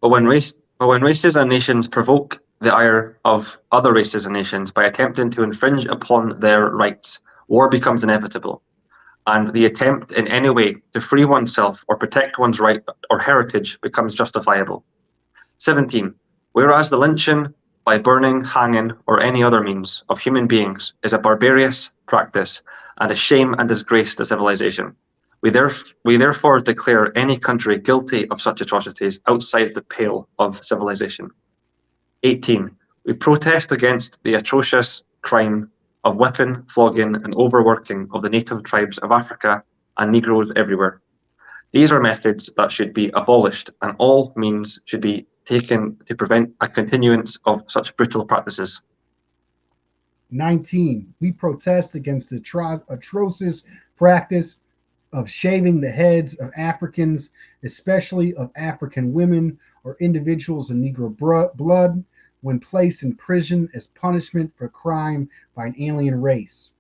But when races and nations provoke the ire of other races and nations by attempting to infringe upon their rights, war becomes inevitable, and the attempt in any way to free oneself or protect one's right or heritage becomes justifiable. 17. Whereas the lynching by burning, hanging, or any other means of human beings is a barbarous practice and a shame and disgrace to civilization, we therefore declare any country guilty of such atrocities outside the pale of civilization. 18. We protest against the atrocious crime of whipping, flogging, and overworking of the native tribes of Africa and Negroes everywhere. These are methods that should be abolished, and all means should be taken to prevent a continuance of such brutal practices.
19. We protest against the atrocious practice of shaving the heads of Africans, especially of African women or individuals of Negro blood, when placed in prison as punishment for crime by an alien race.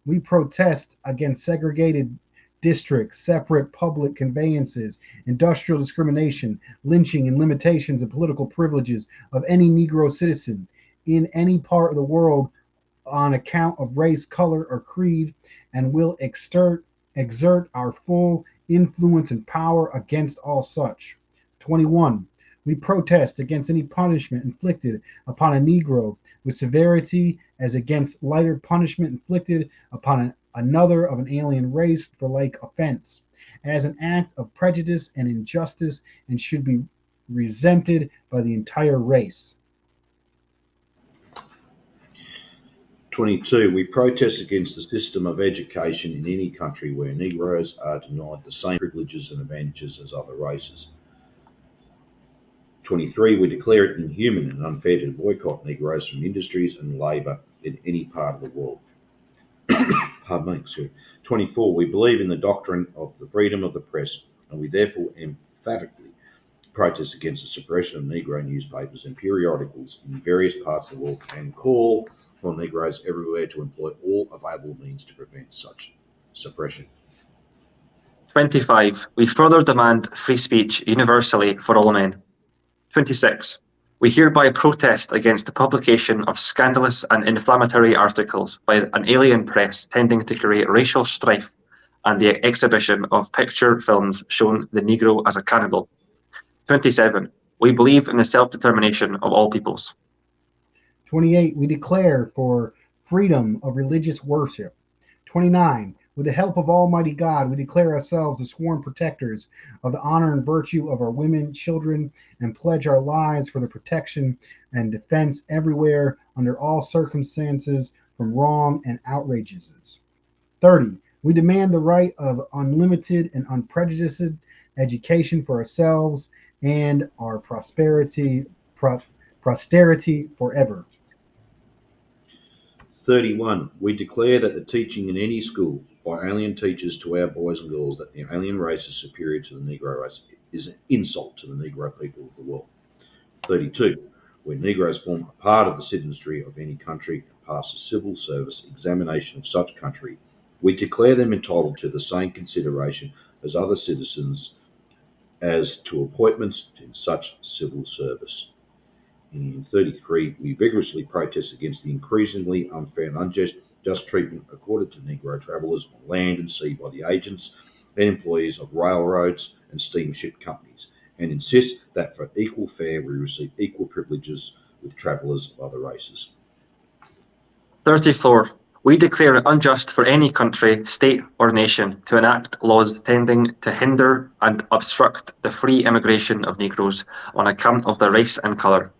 We protest against segregated districts, separate public conveyances, industrial discrimination, lynching, and limitations of political privileges of any Negro citizen in any part of the world on account of race, color, or creed, and will exert our full influence and power against all such. 21. We protest against any punishment inflicted upon a Negro with severity as against lighter punishment inflicted upon another of an alien race for like offense, as an act of prejudice and injustice, and should be resented by the entire race.
22. We protest against the system of education in any country where Negroes are denied the same privileges and advantages as other races. 23. We declare it inhuman and unfair to boycott Negroes from industries and labour in any part of the world. Pardon me, excuse me. 24. We believe in the doctrine of the freedom of the press, and we therefore emphatically protest against the suppression of Negro newspapers and periodicals in various parts of the world, and call on Negroes everywhere to employ all available means to prevent such suppression.
25. We further demand free speech universally for all men. 26. We hereby protest against the publication of scandalous and inflammatory articles by an alien press tending to create racial strife and the exhibition of picture films showing the Negro as a cannibal. 27. We believe in the self-determination of all peoples.
28. We declare for freedom of religious worship. 29. With the help of Almighty God, we declare ourselves the sworn protectors of the honor and virtue of our women, children, and pledge our lives for the protection and defense everywhere, under all circumstances, from wrong and outrages. 30. We demand the right of unlimited and unprejudiced education for ourselves and our posterity forever.
31. We declare that the teaching in any school by alien teachers to our boys and girls that the alien race is superior to the Negro race is an insult to the Negro people of the world. 32. When Negroes form a part of the citizenry of any country and pass a civil service examination of such country, we declare them entitled to the same consideration as other citizens as to appointments in such civil service. In 33, we vigorously protest against the increasingly unfair and unjust treatment accorded to Negro travellers on land and sea by the agents and employees of railroads and steamship companies, and insist that for equal fare we receive equal privileges with travellers of other races.
34. We declare it unjust for any country, state, or nation to enact laws tending to hinder and obstruct the free immigration of Negroes on account of their race and colour.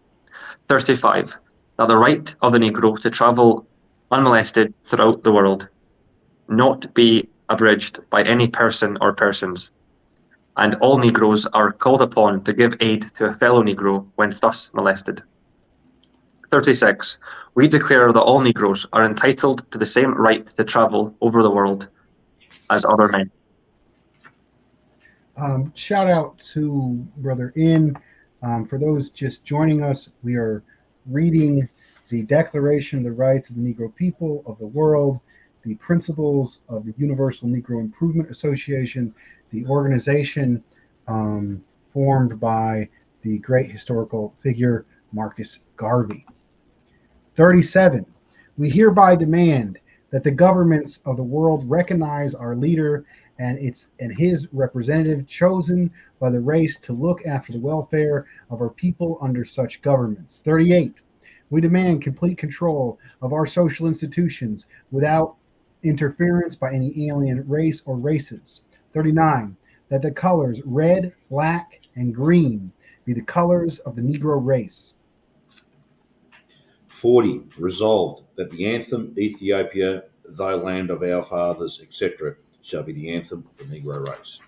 35. That the right of the Negro to travel unmolested throughout the world, not be abridged by any person or persons, and all Negroes are called upon to give aid to a fellow Negro when thus molested. 36. We declare that all Negroes are entitled to the same right to travel over the world as other men.
Shout out to Brother In. For those just joining us, we are reading the Declaration of the Rights of the Negro People of the World, the principles of the Universal Negro Improvement Association, the organization formed by the great historical figure Marcus Garvey. 37. We hereby demand that the governments of the world recognize our leader and his representative chosen by the race to look after the welfare of our people under such governments. 38. We demand complete control of our social institutions without interference by any alien race or races. 39. That the colors red, black, and green be the colors of the Negro race.
40. Resolved that the anthem, Ethiopia, thy land of our fathers, etc., shall be the anthem of the Negro race.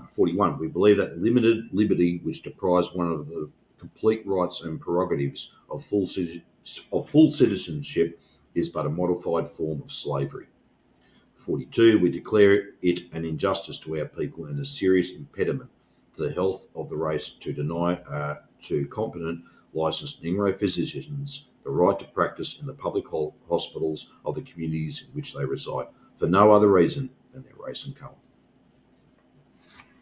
41. We believe that limited liberty, which deprives one of the complete rights and prerogatives of full citizenship, is but a modified form of slavery. 42. We declare it an injustice to our people and a serious impediment to the health of the race to deny to competent licensed Negro physicians the right to practice in the public hospitals of the communities in which they reside, for no other reason than their race and colour.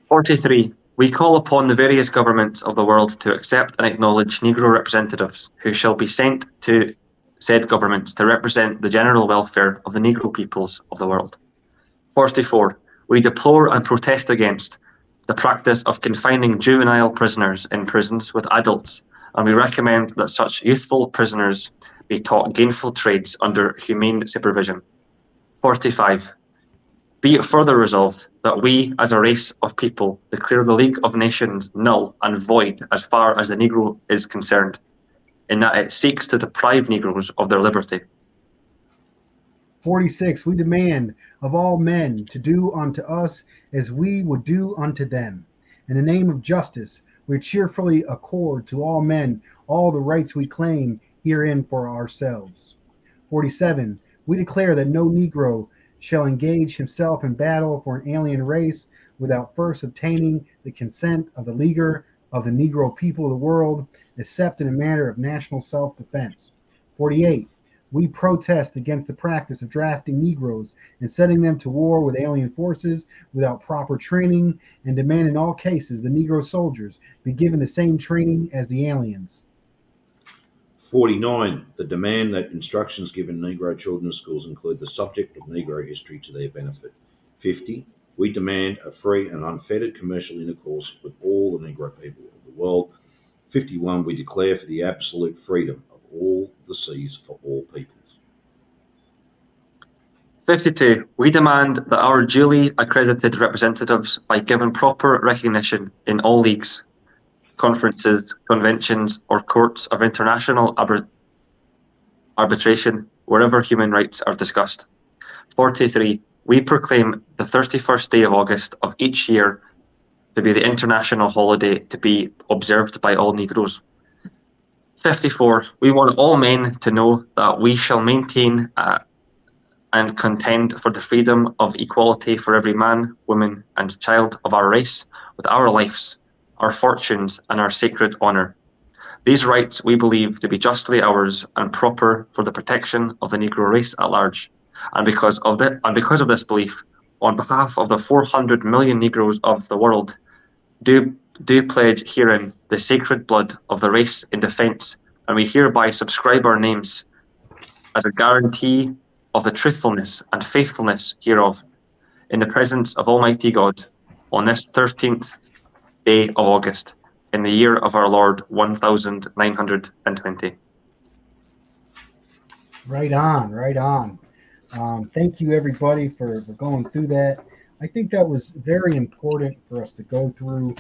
43. We call upon the various governments of the world to accept and acknowledge Negro representatives who shall be sent to said governments to represent the general welfare of the Negro peoples of the world. 44. We deplore and protest against the practice of confining juvenile prisoners in prisons with adults, and we recommend that such youthful prisoners be taught gainful trades under humane supervision. 45. Be it further resolved that we, as a race of people, declare the League of Nations null and void as far as the Negro is concerned, in that it seeks to deprive Negroes of their liberty.
46. We demand of all men to do unto us as we would do unto them. In the name of justice, we cheerfully accord to all men all the rights we claim herein for ourselves. 47. We declare that no Negro shall engage himself in battle for an alien race without first obtaining the consent of the leader of the Negro people of the world, except in a matter of national self-defense. 48. We protest against the practice of drafting Negroes and sending them to war with alien forces without proper training, and demand in all cases the Negro soldiers be given the same training as the aliens.
49. The demand that instructions given Negro children's schools include the subject of Negro history to their benefit. 50. We demand a free and unfettered commercial intercourse with all the Negro people of the world. 51. We declare for the absolute freedom of all the seas for all peoples.
52. We demand that our duly accredited representatives be given proper recognition in all leagues, conferences, conventions, or courts of international arbitration wherever human rights are discussed. 43. We proclaim the 31st day of August of each year to be the international holiday to be observed by all Negroes. 54. We want all men to know that we shall maintain and contend for the freedom of equality for every man, woman, and child of our race with our lives, our fortunes, and our sacred honour. These rights we believe to be justly ours and proper for the protection of the Negro race at large. And because of this belief, on behalf of the 400 million Negroes of the world, do pledge herein the sacred blood of the race in defence, and we hereby subscribe our names as a guarantee of the truthfulness and faithfulness hereof, in the presence of Almighty God, on this 13th day of August, in the year of our Lord 1920.
Right on, right on. Thank you, everybody, for going through that. I think that was very important for us to go through.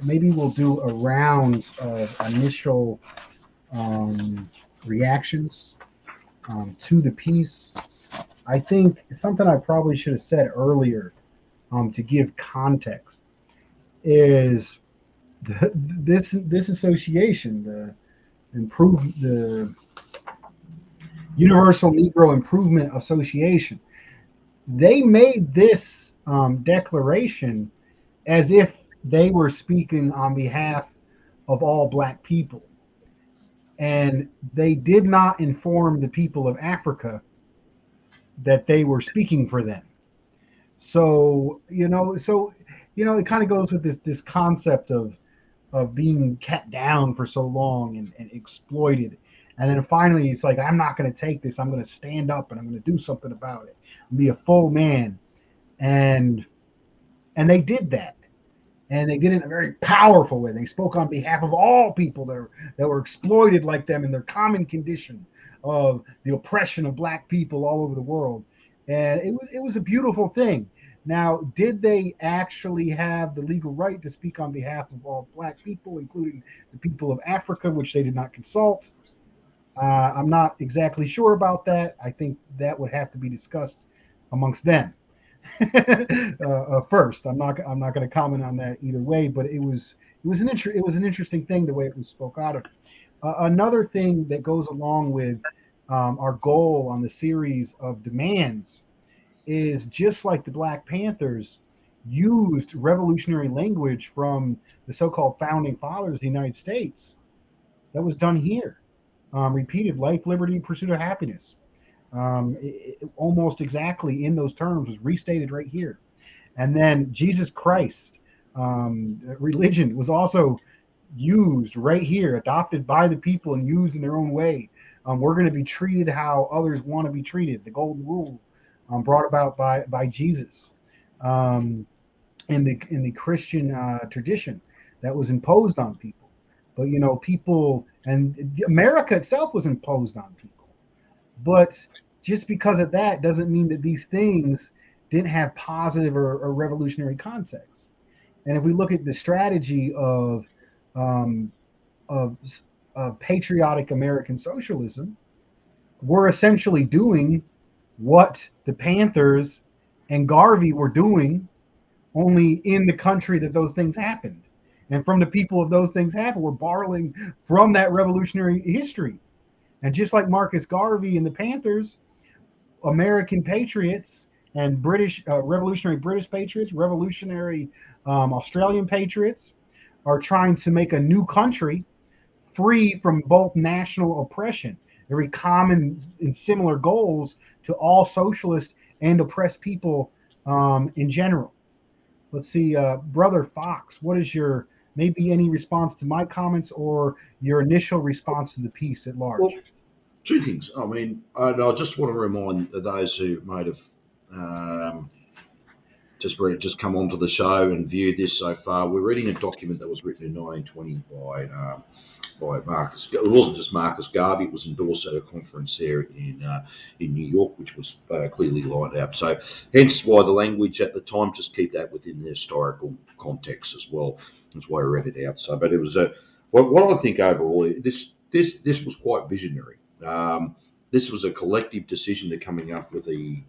Maybe we'll do a round of initial reactions to the piece. I think something I probably should have said earlier to give context is this association, the Universal Negro Improvement Association. They made this declaration as if they were speaking on behalf of all black people. And they did not inform the people of Africa that they were speaking for them. So it kind of goes with this concept of being kept down for so long and exploited. And then finally, it's like, I'm not going to take this. I'm going to stand up and I'm going to do something about it. Be a full man. And they did that. And they did it in a very powerful way. They spoke on behalf of all people that were exploited like them in their common condition of the oppression of black people all over the world. And it was a beautiful thing. Now, did they actually have the legal right to speak on behalf of all black people, including the people of Africa, which they did not consult? I'm not exactly sure about that. I think that would have to be discussed amongst them first. I'm not going to comment on that either way. But it was an interesting thing the way it was spoke out of. Another thing that goes along with our goal on the series of demands is just like the Black Panthers used revolutionary language from the so-called founding fathers of the United States. That was done here. Repeated life, liberty, pursuit of happiness. Almost exactly in those terms was restated right here. And then Jesus Christ, religion was also used right here, adopted by the people and used in their own way. We're going to be treated how others want to be treated. The golden rule brought about by Jesus in the Christian tradition that was imposed on people. But people and America itself was imposed on people. But just because of that doesn't mean that these things didn't have positive or revolutionary context. And if we look at the strategy of patriotic American socialism, we're essentially doing what the Panthers and Garvey were doing, only in the country that those things happened. And from the people of those things happened, we're borrowing from that revolutionary history. And just like Marcus Garvey and the Panthers, American patriots and revolutionary British patriots, revolutionary Australian patriots are trying to make a new country free from both national oppression. Very common and similar goals to all socialist and oppressed people in general. Let's see, Brother Fox, what is your maybe any response to my comments or your initial response to the piece at large?
Well, two things. I mean, I just want to remind those who might have just come onto the show and viewed this so far. We're reading a document that was written in 1920 by Marcus. It wasn't just Marcus Garvey. It was endorsed at a conference there in New York, which was clearly lined out. So, hence why the language at the time, just keep that within the historical context as well. That's why I read it out. So, but it was what I think overall. This was quite visionary. This was a collective decision to coming up with I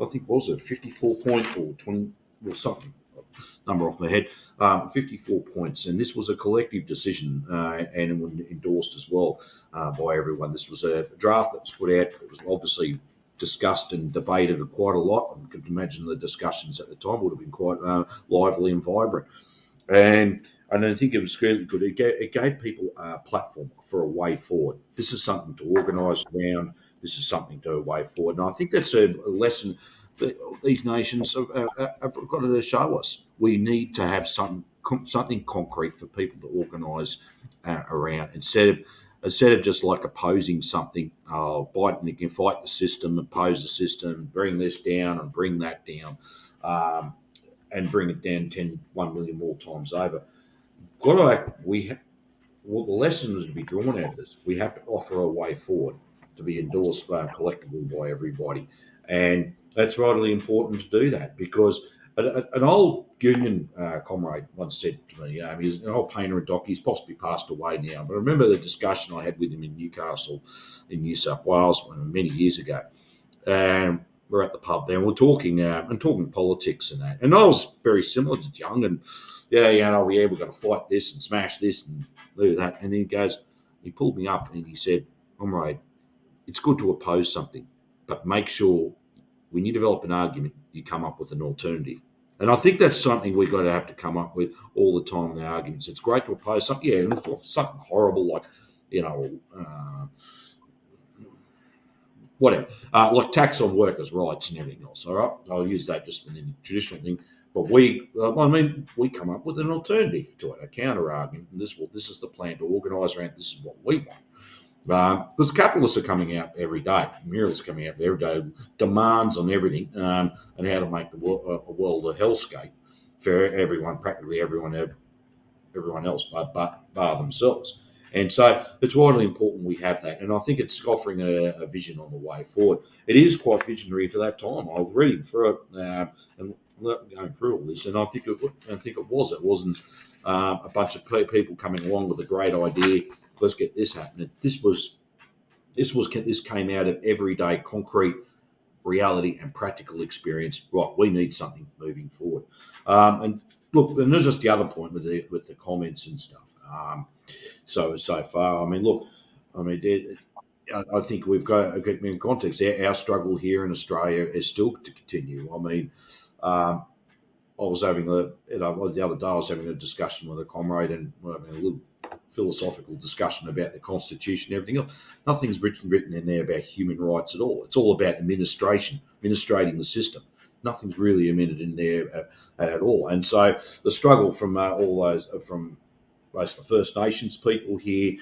think was a 54 point or 20 or something number off my head, 54 points, and this was a collective decision and endorsed as well by everyone. This was a draft that was put out. It was obviously discussed and debated quite a lot. I could imagine the discussions at the time would have been quite lively and vibrant. And I think it was really good. It gave people a platform for a way forward. This is something to organise around. This is something to a way forward. And I think that's a lesson that these nations have got to show us. We need to have something concrete for people to organise around instead of just like opposing something. Biden can fight the system, oppose the system, bring this down and bring that down, and bring it down 1 million more times over. The lesson to be drawn out of this, we have to offer a way forward to be endorsed collectively by everybody. And that's vitally important to do that because an old union comrade once said to me, he's an old painter and doc. He's possibly passed away now, but I remember the discussion I had with him in Newcastle, in New South Wales, many years ago. And we're at the pub there, and we're talking and talking politics and that. And I was very similar, just young, and we're going to fight this and smash this and do that. And he pulled me up and he said, "Comrade, it's good to oppose something, but make sure when you develop an argument, you come up with an alternative." And I think that's something we've got to have to come up with all the time in our arguments. It's great to oppose something, something horrible like, whatever, like tax on workers' rights and everything else. All right, I'll use that just in the traditional thing. But we come up with an alternative to it, a counter argument. And this is the plan to organise around. This is what we want. Because capitalists are coming out every day. Murals are coming out every day. Demands on everything and how to make the world a world a hellscape for everyone, practically everyone else, bar themselves. And so it's vitally important we have that. And I think it's offering a vision on the way forward. It is quite visionary for that time. I was reading through it and going through all this, and I think it was. It wasn't a bunch of people coming along with a great idea. Let's get this happening. This came out of everyday concrete reality and practical experience. Right, we need something moving forward. And look, and there's just the other point with the comments and stuff. So far, I think we've got in context. Our struggle here in Australia is still to continue. I was having the other day. I was having a discussion with a comrade, and we're having a little philosophical discussion about the Constitution and everything else. Nothing's written in there about human rights at all. It's all about administrating the system. Nothing's really omitted in there at all. And so the struggle from from both the First Nations people here,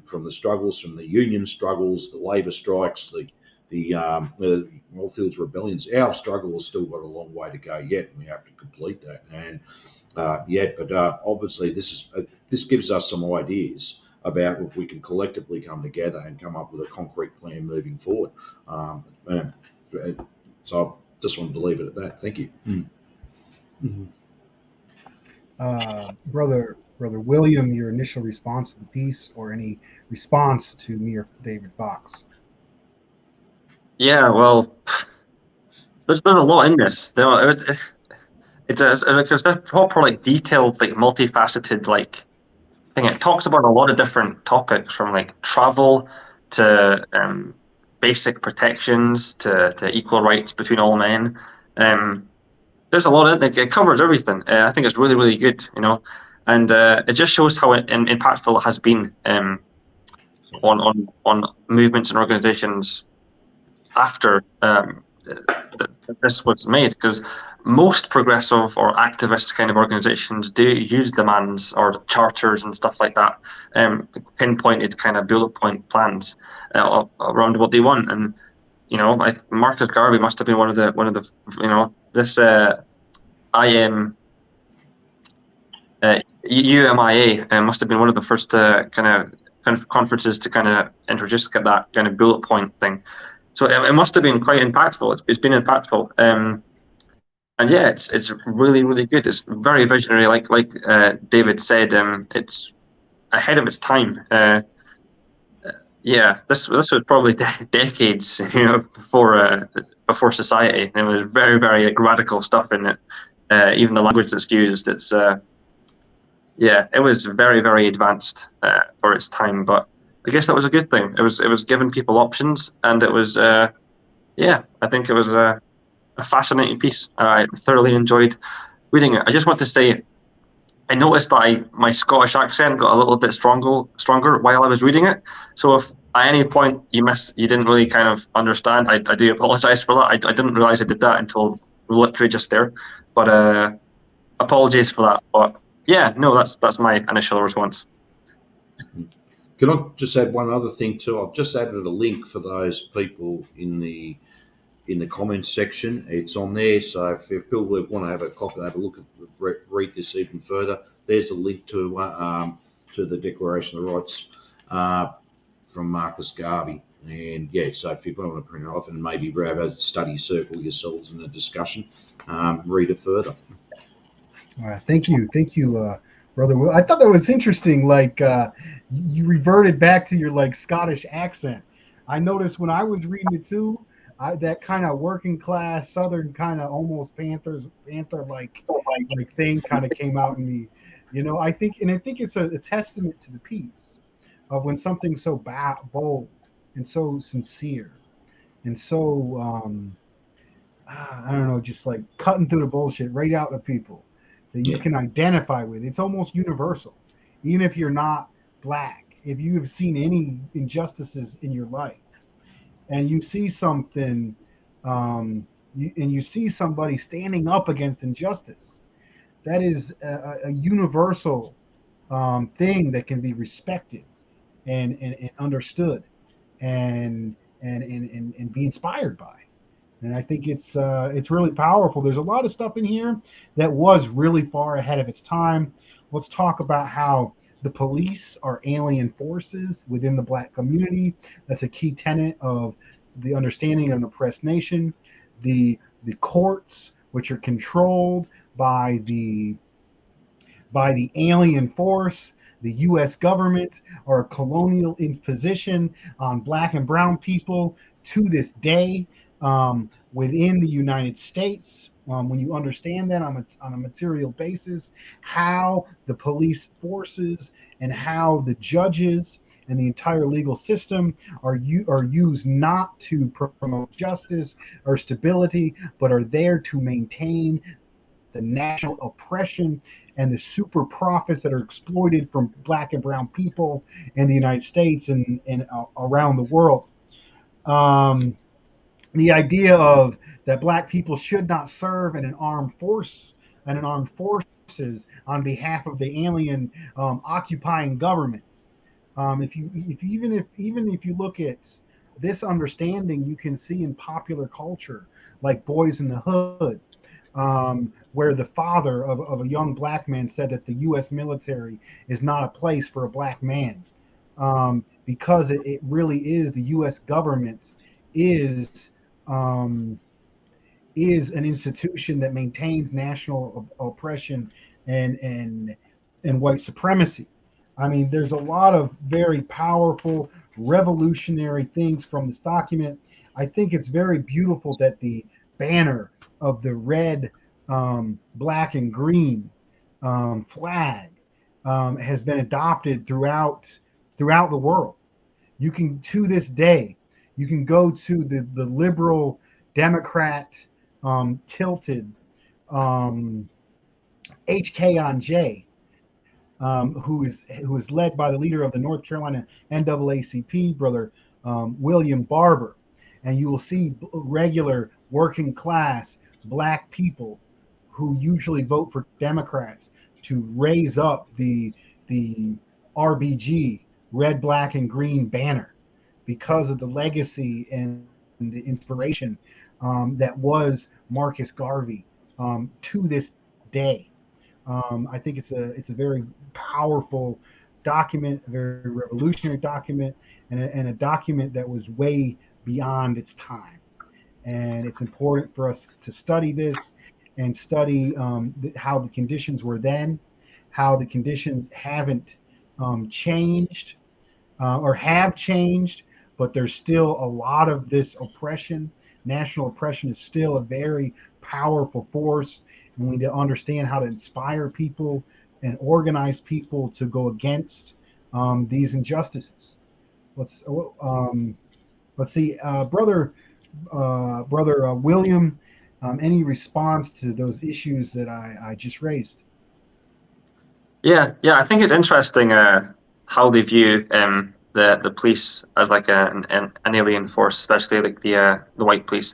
from the union struggles, the labour strikes, the Wallfields rebellions, our struggle has still got a long way to go yet, and we have to complete that. And but obviously this gives us some ideas about if we can collectively come together and come up with a concrete plan moving forward. So I just wanted to leave it at that. Thank you.
Brother William, your initial response to the piece, or any response to me or David Box?
Yeah, well, there's been a lot in this. It's a proper, detailed, multifaceted, thing. It talks about a lot of different topics, from travel to basic protections to equal rights between all men. There's a lot in it. It covers everything. I think it's really, really good, and it just shows how impactful it has been on movements and organizations after this was made, because most progressive or activist kind of organizations do use demands or charters and stuff like that, pinpointed kind of bullet point plans around what they want. And Marcus Garvey must have been one of the this UMIA must have been one of the first kind of conferences to kind of introduce that kind of bullet point thing. So it must have been quite impactful. It's been impactful, and yeah, it's really, really good. It's very visionary, like David said. It's ahead of its time. Yeah, this was probably decades, before society. There was very, very radical stuff in it. Even the language that's used, it was very, very advanced for its time. But I guess that was a good thing. It was giving people options, and it was I think it was a fascinating piece. I thoroughly enjoyed reading it. I just want to say, I noticed that my Scottish accent got a little bit stronger while I was reading it. So if at any point you didn't really kind of understand, I do apologise for that. I didn't realise I did that until literally just there. But apologies for that. But yeah, no, that's my initial response.
Can I just add one other thing too? I've just added a link for those people in the comments section. It's on there, so if people want to have a copy, have a look at, read this even further. There's a link to the Declaration of Rights from Marcus Garvey, and so if you want to print it off and maybe have a study circle yourselves in a discussion, read it further.
Thank you, brother Will. I thought that was interesting. Like you reverted back to your like Scottish accent. I noticed when I was reading it too. That kind of working class Southern kind of almost Panther like thing kind of came out in me. I think it's a testament to the piece of when something's so bold and so sincere and so I don't know, just like cutting through the bullshit right out of people that you
Yeah.
can identify with. It's almost universal, even if you're not black. If you have seen any injustices in your life and you see something, and you see somebody standing up against injustice, that is a universal thing that can be respected and understood and be inspired by. And I think it's really powerful. There's a lot of stuff in here that was really far ahead of its time. Let's talk about how the police are alien forces within the black community. That's a key tenet of the understanding of an oppressed nation. The courts, which are controlled by the alien force, the U.S. government, or a colonial imposition on black and brown people to this day within the United States. When you understand that on a material basis, how the police forces and how the judges and the entire legal system are used not to promote justice or stability, but are there to maintain the national oppression and the super profits that are exploited from black and brown people in the United States and around the world. Um, the idea of that black people should not serve in an armed force and an armed forces on behalf of the alien occupying governments. Even if you look at this understanding, you can see in popular culture like Boys in the Hood, where the father of a young black man said that the U.S. military is not a place for a black man, because it really is the U.S. government is um, is an institution that maintains national oppression and and white supremacy. I mean, there's a lot of very powerful, revolutionary things from this document. I think it's very beautiful that the banner of the red, black, and green flag has been adopted throughout the world. You can to this day, you can go to the liberal Democrat tilted um, HK on J, who is led by the leader of the North Carolina NAACP, brother William Barber, and you will see regular working class black people who usually vote for Democrats to raise up the RBG, red, black, and green banner because of the legacy and the inspiration that was Marcus Garvey to this day. I think it's a very powerful document, a very revolutionary document, and a document that was way beyond its time. And it's important for us to study this and study how the conditions were then, how the conditions haven't changed or have changed, but there's still a lot of this oppression. National oppression is still a very powerful force, and we need to understand how to inspire people and organize people to go against these injustices. Let's let's see, brother William. Any response to those issues that I just raised?
Yeah, I think it's interesting how they view the police as like an alien force, especially like the white police.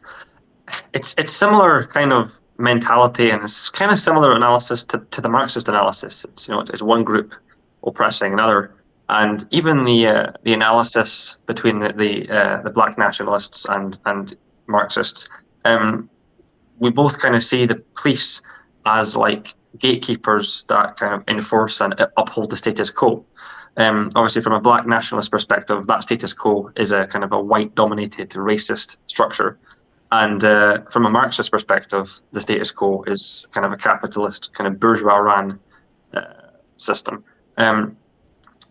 It's similar kind of mentality, and it's kind of similar analysis to the Marxist analysis. It's it's one group oppressing another, and even the analysis between the black nationalists and Marxists. We both kind of see the police as like gatekeepers that kind of enforce and uphold the status quo. Obviously, from a black nationalist perspective, that status quo is a kind of a white-dominated, racist structure. And from a Marxist perspective, the status quo is kind of a capitalist, kind of bourgeois-ran system.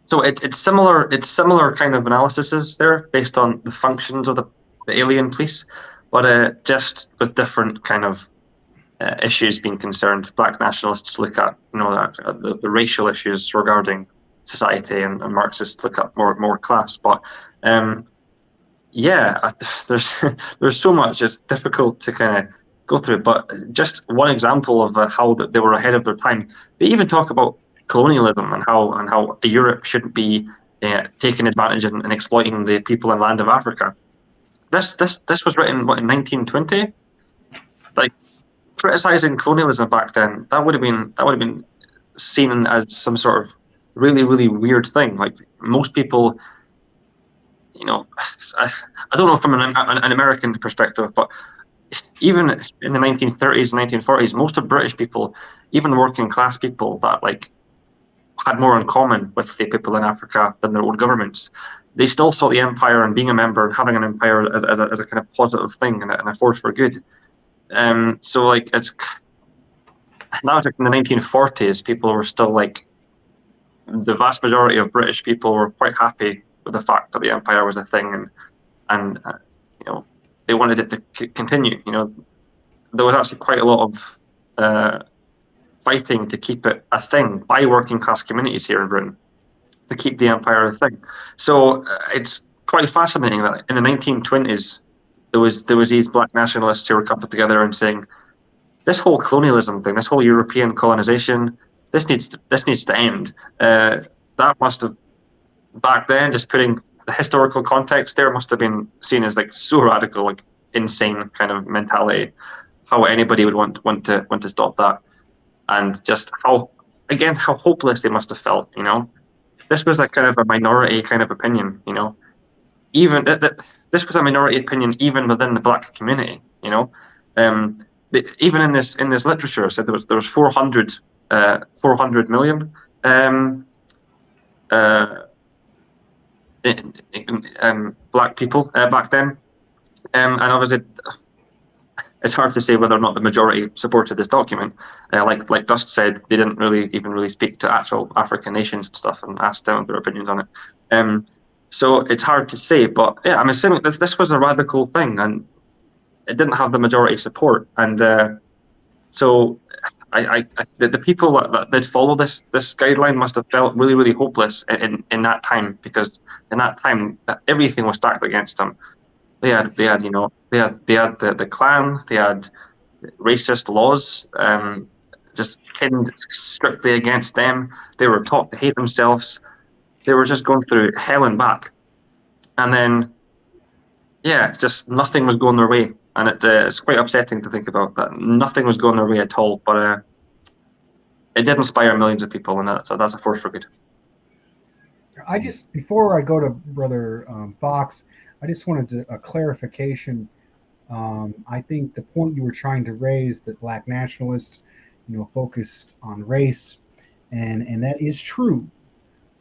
So it's similar. It's similar kind of analyses there based on the functions of the alien police, but just with different kind of issues being concerned. Black nationalists look at the racial issues regarding society, and Marxists look at more class. But there's so much. It's difficult to kind of go through. But just one example of how they were ahead of their time. They even talk about colonialism and how Europe shouldn't be taking advantage and exploiting the people and land of Africa. This was written in 1920. Like, criticizing colonialism back then, that would have been seen as some sort of really, really weird thing. Like, most people, I don't know from an American perspective, but even in the 1930s and 1940s, most of British people, even working class people that had more in common with the people in Africa than their own governments, they still saw the empire and being a member and having an empire as a kind of positive thing and a force for good. So it's now in the 1940s, people were still the vast majority of British people were quite happy with the fact that the empire was a thing, and they wanted it to continue. There was actually quite a lot of fighting to keep it a thing by working class communities here in Britain, to keep the empire a thing. So it's quite fascinating that in the 1920s there was these black nationalists who were coming together and saying, this whole colonialism thing, this whole European colonization, this needs to end. That must have, back then, just putting the historical context there, must have been seen as so radical, insane kind of mentality. How anybody would want to stop that, and just how hopeless they must have felt. This was a kind of a minority kind of opinion. Even this was a minority opinion even within the black community. Even in this literature, said there was 400 million black people back then, and obviously it's hard to say whether or not the majority supported this document. Like Dust said, they didn't really speak to actual African nations and stuff and ask them their opinions on it. So it's hard to say, but yeah, I'm assuming that this was a radical thing and it didn't have the majority support, and so the people that did follow this guideline must have felt really, really hopeless in that time, because in that time everything was stacked against them. They had the Klan, they had racist laws, just pinned strictly against them. They were taught to hate themselves. They were just going through hell and back, and then just nothing was going their way. And it's quite upsetting to think about that nothing was going their way at all. But it did inspire millions of people, and that's a force for good.
Before I go to Brother Fox, I just wanted a clarification. I think the point you were trying to raise, that black nationalists, focused on race, and that is true.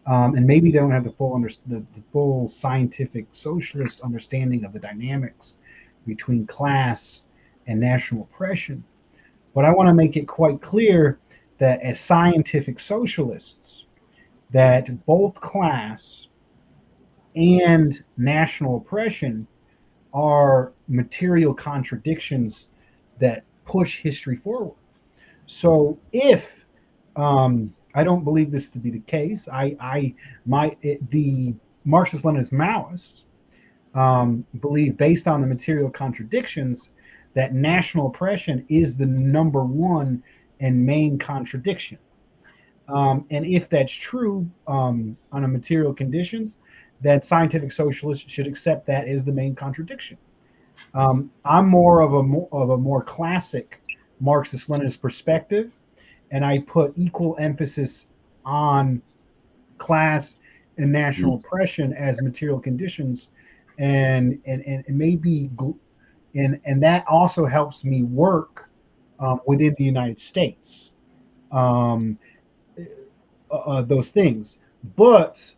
And maybe they don't have the full scientific socialist understanding of the dynamics between class and national oppression. But I want to make it quite clear that as scientific socialists, that both class and national oppression are material contradictions that push history forward. So if I don't believe this to be the case, the Marxist-Leninist Maoists believe, based on the material contradictions, that national oppression is the number one and main contradiction. And if that's true on a material conditions, that scientific socialists should accept that as the main contradiction. I'm more of a more classic Marxist-Leninist perspective, and I put equal emphasis on class and national oppression as material conditions, and maybe and that also helps me work within the United States. Those things, but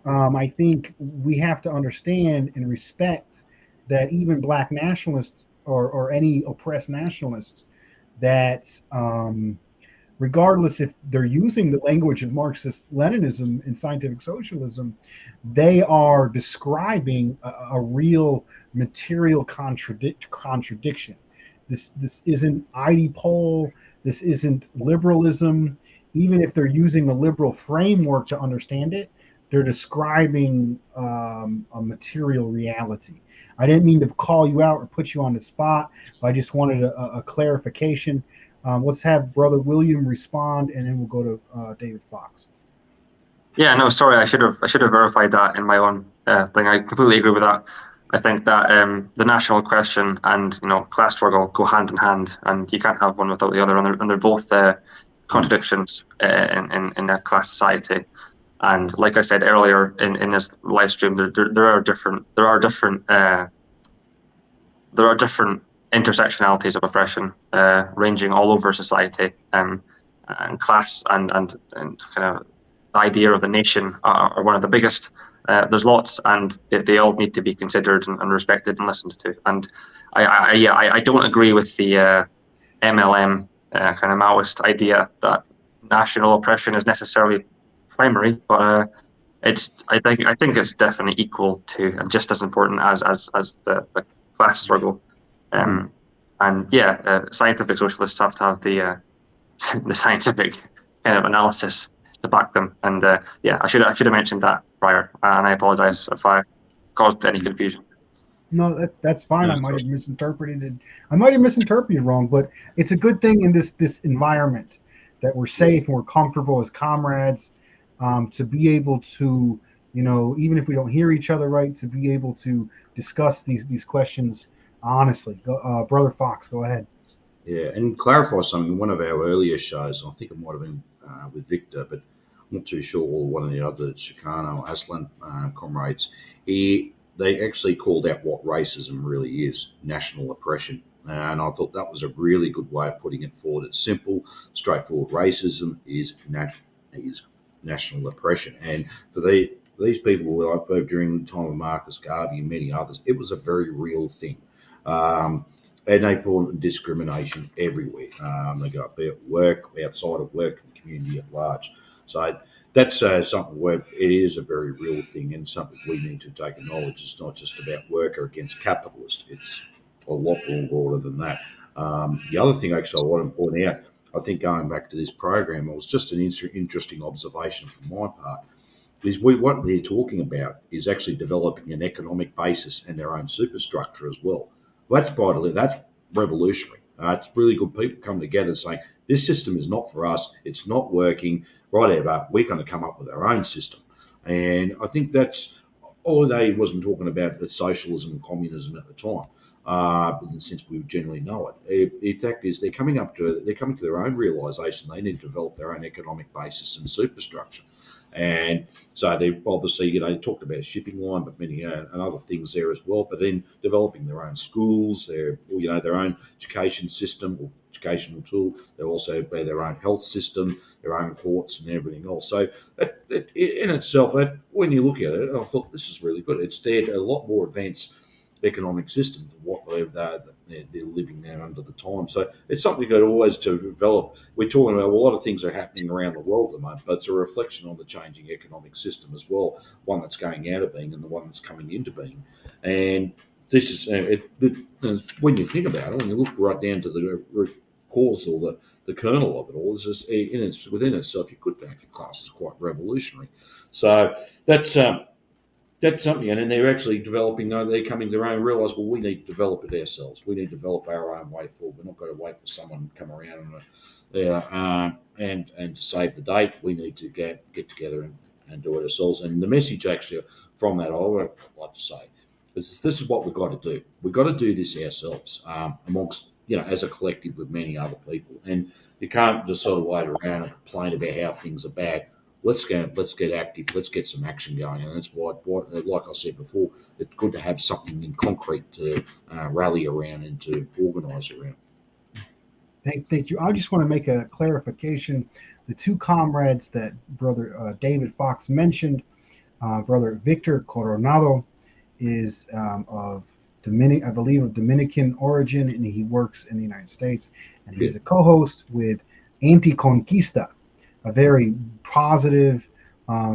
I think we have to understand and respect that even black nationalists or any oppressed nationalists that regardless if they're using the language of Marxist Leninism and scientific socialism, they are describing a real material contradiction. This isn't IDPol. This isn't liberalism. Even if they're using a liberal framework to understand it, they're describing a material reality. I didn't mean to call you out or put you on the spot, but I just wanted a clarification. Let's have Brother William respond, and then we'll go to David Fox.
Yeah, no, sorry, I should have verified that in my own thing. I completely agree with that. I think that the national question and class struggle go hand in hand, and you can't have one without the other. And they're both contradictions in a class society. And like I said earlier in this live stream, there are different intersectionalities of oppression ranging all over society, and class and kind of the idea of the nation are one of the biggest. There's lots, and they all need to be considered and respected and listened to. And I don't agree with the MLM kind of Maoist idea that national oppression is necessarily primary, but I think it's definitely equal to and just as important as the class struggle. And scientific socialists have to have the scientific kind of analysis to back them. And I should have mentioned that prior, and I apologize if I caused any confusion.
No, that's fine. I might have misinterpreted it. I might have misinterpreted wrong, but it's a good thing in this environment that we're safe and we're comfortable as comrades, to be able to, even if we don't hear each other right, to be able to discuss these questions honestly. Brother Fox, go ahead.
Yeah, and clarify something. In one of our earlier shows, I think it might have been with Victor, but I'm not too sure, or one of the other Chicano or Aslan comrades, they actually called out what racism really is, national oppression. And I thought that was a really good way of putting it forward. It's simple, straightforward. Racism is national oppression. And for these people, like during the time of Marcus Garvey and many others, it was a very real thing. And they fought discrimination everywhere. They go up at work, outside of work, and the community at large. So that's something where it is a very real thing and something we need to take acknowledge. It's not just about worker against capitalist. It's a lot more broader than that. The other thing, actually, I want to point out, I think going back to this program, it was just an interesting observation from my part, is what they're talking about is actually developing an economic basis and their own superstructure as well. That's revolutionary. It's really good people come together saying, this system is not for us, it's not working, whatever, we're going to come up with our own system. And I think that's, although he wasn't talking about socialism and communism at the time, since we generally know it. The fact is they're coming to their own realisation they need to develop their own economic basis and superstructure. And so they obviously, they talked about a shipping line, but many and other things there as well. But then developing their own schools, their own education system or educational tool. They also have their own health system, their own courts, and everything else. So in itself, when you look at it, I thought this is really good. It's a lot more advanced economic system than what they're living there under the time. So it's something that always to develop. We're talking about a lot of things are happening around the world at the moment, but it's a reflection on the changing economic system as well, one that's going out of being and the one that's coming into being. And this is, when you think about it, when you look right down to the cause or the kernel of it all, is just within itself, you could actually class as quite revolutionary. So that's something, and then they're actually developing. They're coming to their own, realise, well, we need to develop it ourselves. We need to develop our own way forward. We're not going to wait for someone to come around and to save the date. We need to get together and do it ourselves. And the message actually from that, I would like to say, is this is what we've got to do. We've got to do this ourselves amongst, as a collective with many other people. And you can't just sort of wait around and complain about how things are bad. Let's get active. Let's get some action going, and that's what, like I said before, it's good to have something in concrete to rally around and to organise around.
Thank you. I just want to make a clarification. The two comrades that Brother David Fox mentioned, Brother Victor Coronado is of I believe of Dominican origin, and he works in the United States. And he's
Yeah.
a co-host with Anticonquista, a very positive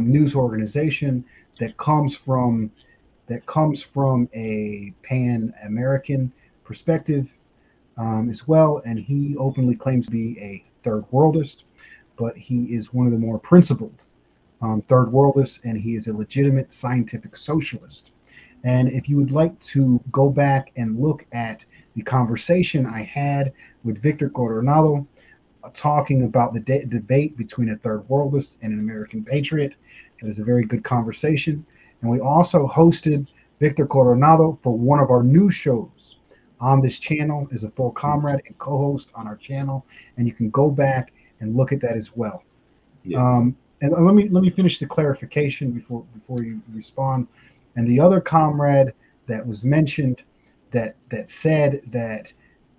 news organization that comes from a Pan American perspective as well. And he openly claims to be a third worldist, but he is one of the more principled third worldists, and he is a legitimate scientific socialist. And if you would like to go back and look at the conversation I had with Victor Coronado talking about the debate between a third worldist and an American patriot, that is a very good conversation. And we also hosted Victor Coronado for one of our new shows on this channel as a full comrade and co-host on our channel, and you can go back and look at that as well.
Yeah.
And let me finish the clarification before you respond. And the other comrade that was mentioned that said that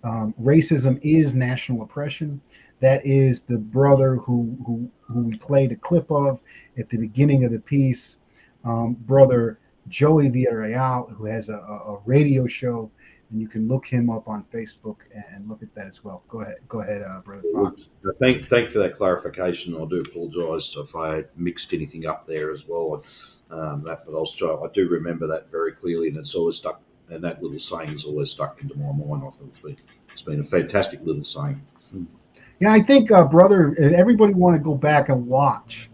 racism is national oppression. That is the brother who we played a clip of at the beginning of the piece, brother Joey Villarreal, who has a radio show, and you can look him up on Facebook and look at that as well. Go ahead, brother Fox.
Thank you for that clarification. I do apologise if I mixed anything up there as well. But I do remember that very clearly, and it's always stuck. And that little saying has always stuck into my mind. I think it's been a fantastic little saying.
Yeah, I think, brother, everybody want to go back and watch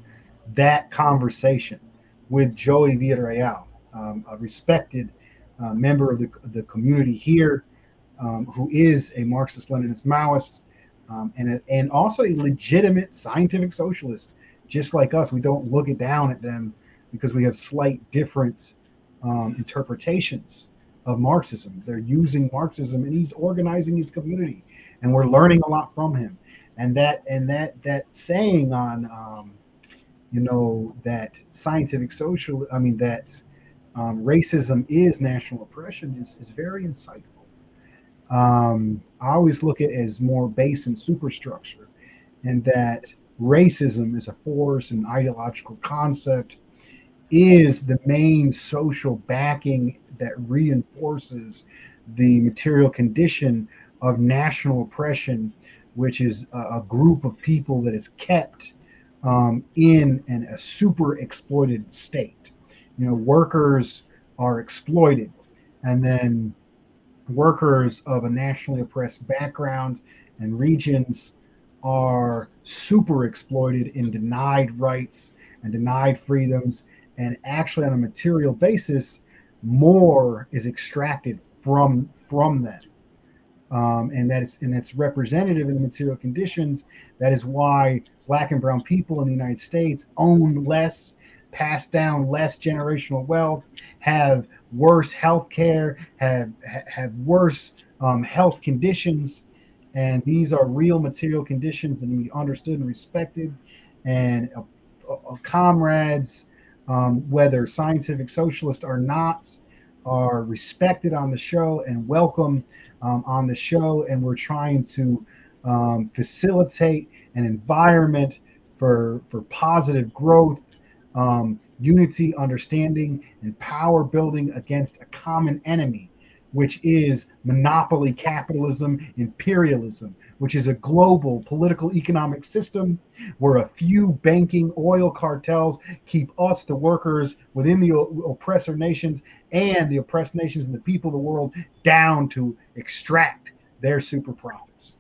that conversation with Joey Villarreal, a respected member of the community here, who is a Marxist-Leninist Maoist, and also a legitimate scientific socialist, just like us. We don't look it down at them because we have slight different interpretations of Marxism. They're using Marxism, and he's organizing his community, and we're learning a lot from him. And that saying on that scientific social, that racism is national oppression is very insightful. I always look at it as more base and superstructure, and that racism is a force and ideological concept is the main social backing that reinforces the material condition of national oppression, which is a group of people that is kept in a super exploited state. Workers are exploited, and then workers of a nationally oppressed background and regions are super exploited and denied rights and denied freedoms, and actually on a material basis more is extracted from them, and it's representative in the material conditions. That is why Black and brown people in the United States own less, pass down less generational wealth, have worse health care, have worse health conditions. And these are real material conditions that need to be understood and respected. And comrades, whether scientific socialists or not, are respected on the show and welcome on the show. And we're trying to facilitate an environment for positive growth, unity, understanding, and power building against a common enemy, which is monopoly capitalism, imperialism, which is a global political economic system where a few banking oil cartels keep us, the workers, within the oppressor nations and the oppressed nations and the people of the world down to extract their super profits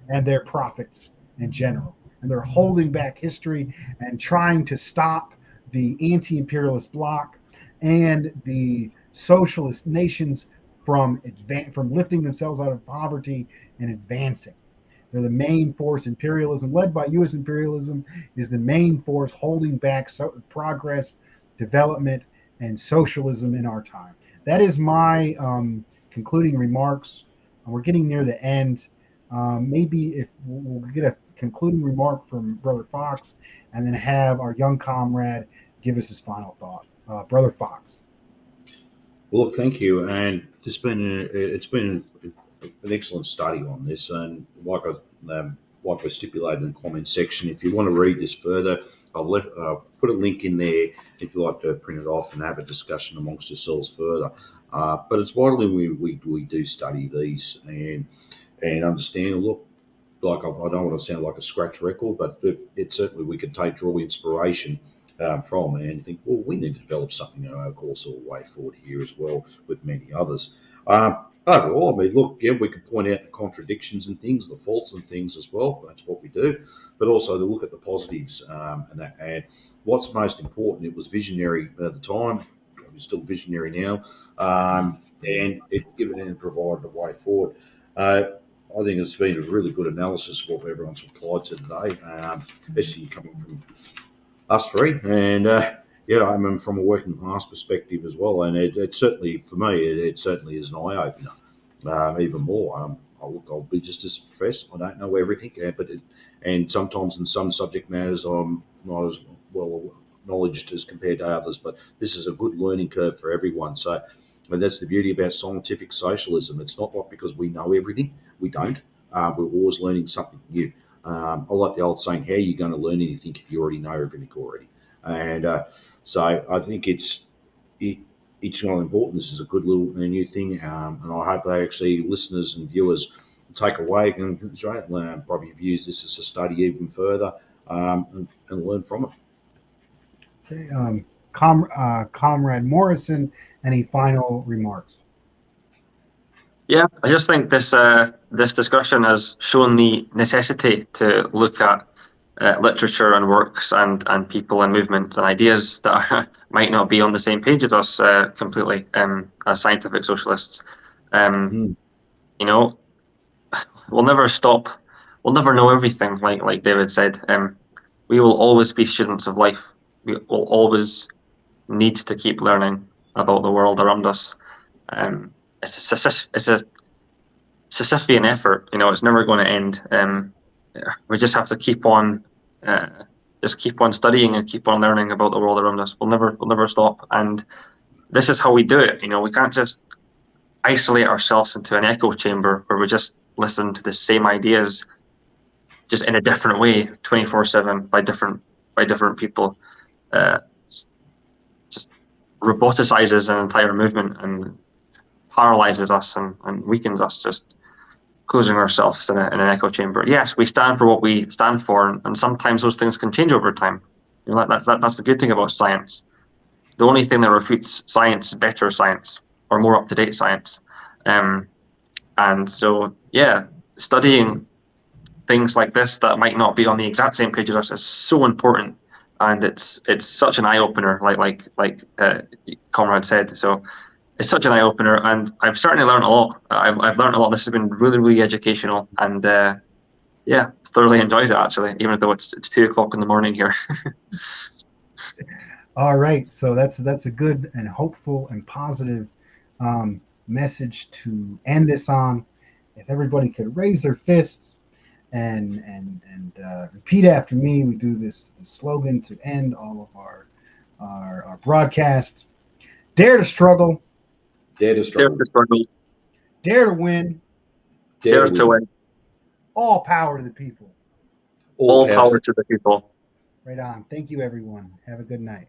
and their profits in general. And they're holding back history and trying to stop the anti-imperialist bloc and the socialist nations from lifting themselves out of poverty and advancing. They're the main force. Imperialism, led by U.S. imperialism, is the main force holding back progress, development, and socialism in our time. That is my concluding remarks. We're getting near the end. Maybe if we'll get a concluding remark from Brother Fox, and then have our young comrade give us his final thought. Brother Fox.
Well, look, thank you, and it's been an excellent study on this, and like like we stipulated in the comment section. If you want to read this further, I'll put a link in there if you like to print it off and have a discussion amongst yourselves further. But it's vital we do study these and understand. Look, like I don't want to sound like a scratch record, but it certainly we could draw inspiration from and think, well, we need to develop something in our course or way forward here as well with many others. Overall, I mean, look, yeah, we could point out the contradictions and things, the faults and things as well. That's what we do, but also to look at the positives and that. And what's most important, it was visionary at the time. It's still visionary now, and it provided a way forward. I think it's been a really good analysis of what everyone's applied to today, especially coming from us three. And I mean, from a working class perspective as well. And it certainly, for me, it certainly is an eye opener, even more. I'll be just as professed. I don't know everything, and sometimes in some subject matters, I'm not as well knowledge as compared to others. But this is a good learning curve for everyone. So. And that's the beauty about scientific socialism. It's not like because we know everything. We don't. We're always learning something new. I like the old saying, how are you going to learn anything if you already know everything already? And so I think it's not important. This is a good little new thing. And I hope they actually, listeners and viewers, take away and probably use this as a study even further and learn from it.
Say, Comrade Morrison, any final remarks?
Yeah, I just think this discussion has shown the necessity to look at literature and works and people and movements and ideas that might not be on the same page as us completely as scientific socialists. You know, we'll never stop. We'll never know everything, like David said. We will always be students of life. We will always need to keep learning about the world around us. It's a Sisyphean effort. It's never going to end. We just have to keep on studying and keep on learning about the world around us. We'll never stop. And this is how we do it. We can't just isolate ourselves into an echo chamber where we just listen to the same ideas, just in a different way, 24/7 by different people. Just roboticizes an entire movement and paralyzes us and weakens us, just closing ourselves in an echo chamber. Yes, we stand for what we stand for, and sometimes those things can change over time. That's the good thing about science. The only thing that refutes science is better science or more up-to-date science. And so, studying things like this that might not be on the exact same page as us is so important. And it's such an eye opener, like Comrade said. So it's such an eye opener, and I've certainly learned a lot. I've learned a lot. This has been really, really educational, and thoroughly enjoyed it actually, even though it's 2:00 in the morning here.
All right, so that's a good and hopeful and positive message to end this on. If everybody could raise their fists and repeat after me. We do this slogan to end all of our broadcasts. Dare to struggle.
Dare to struggle.
Dare to struggle.
Dare to win.
Dare to win.
All power to the people.
All power to the people.
Right on. Thank you, everyone. Have a good night.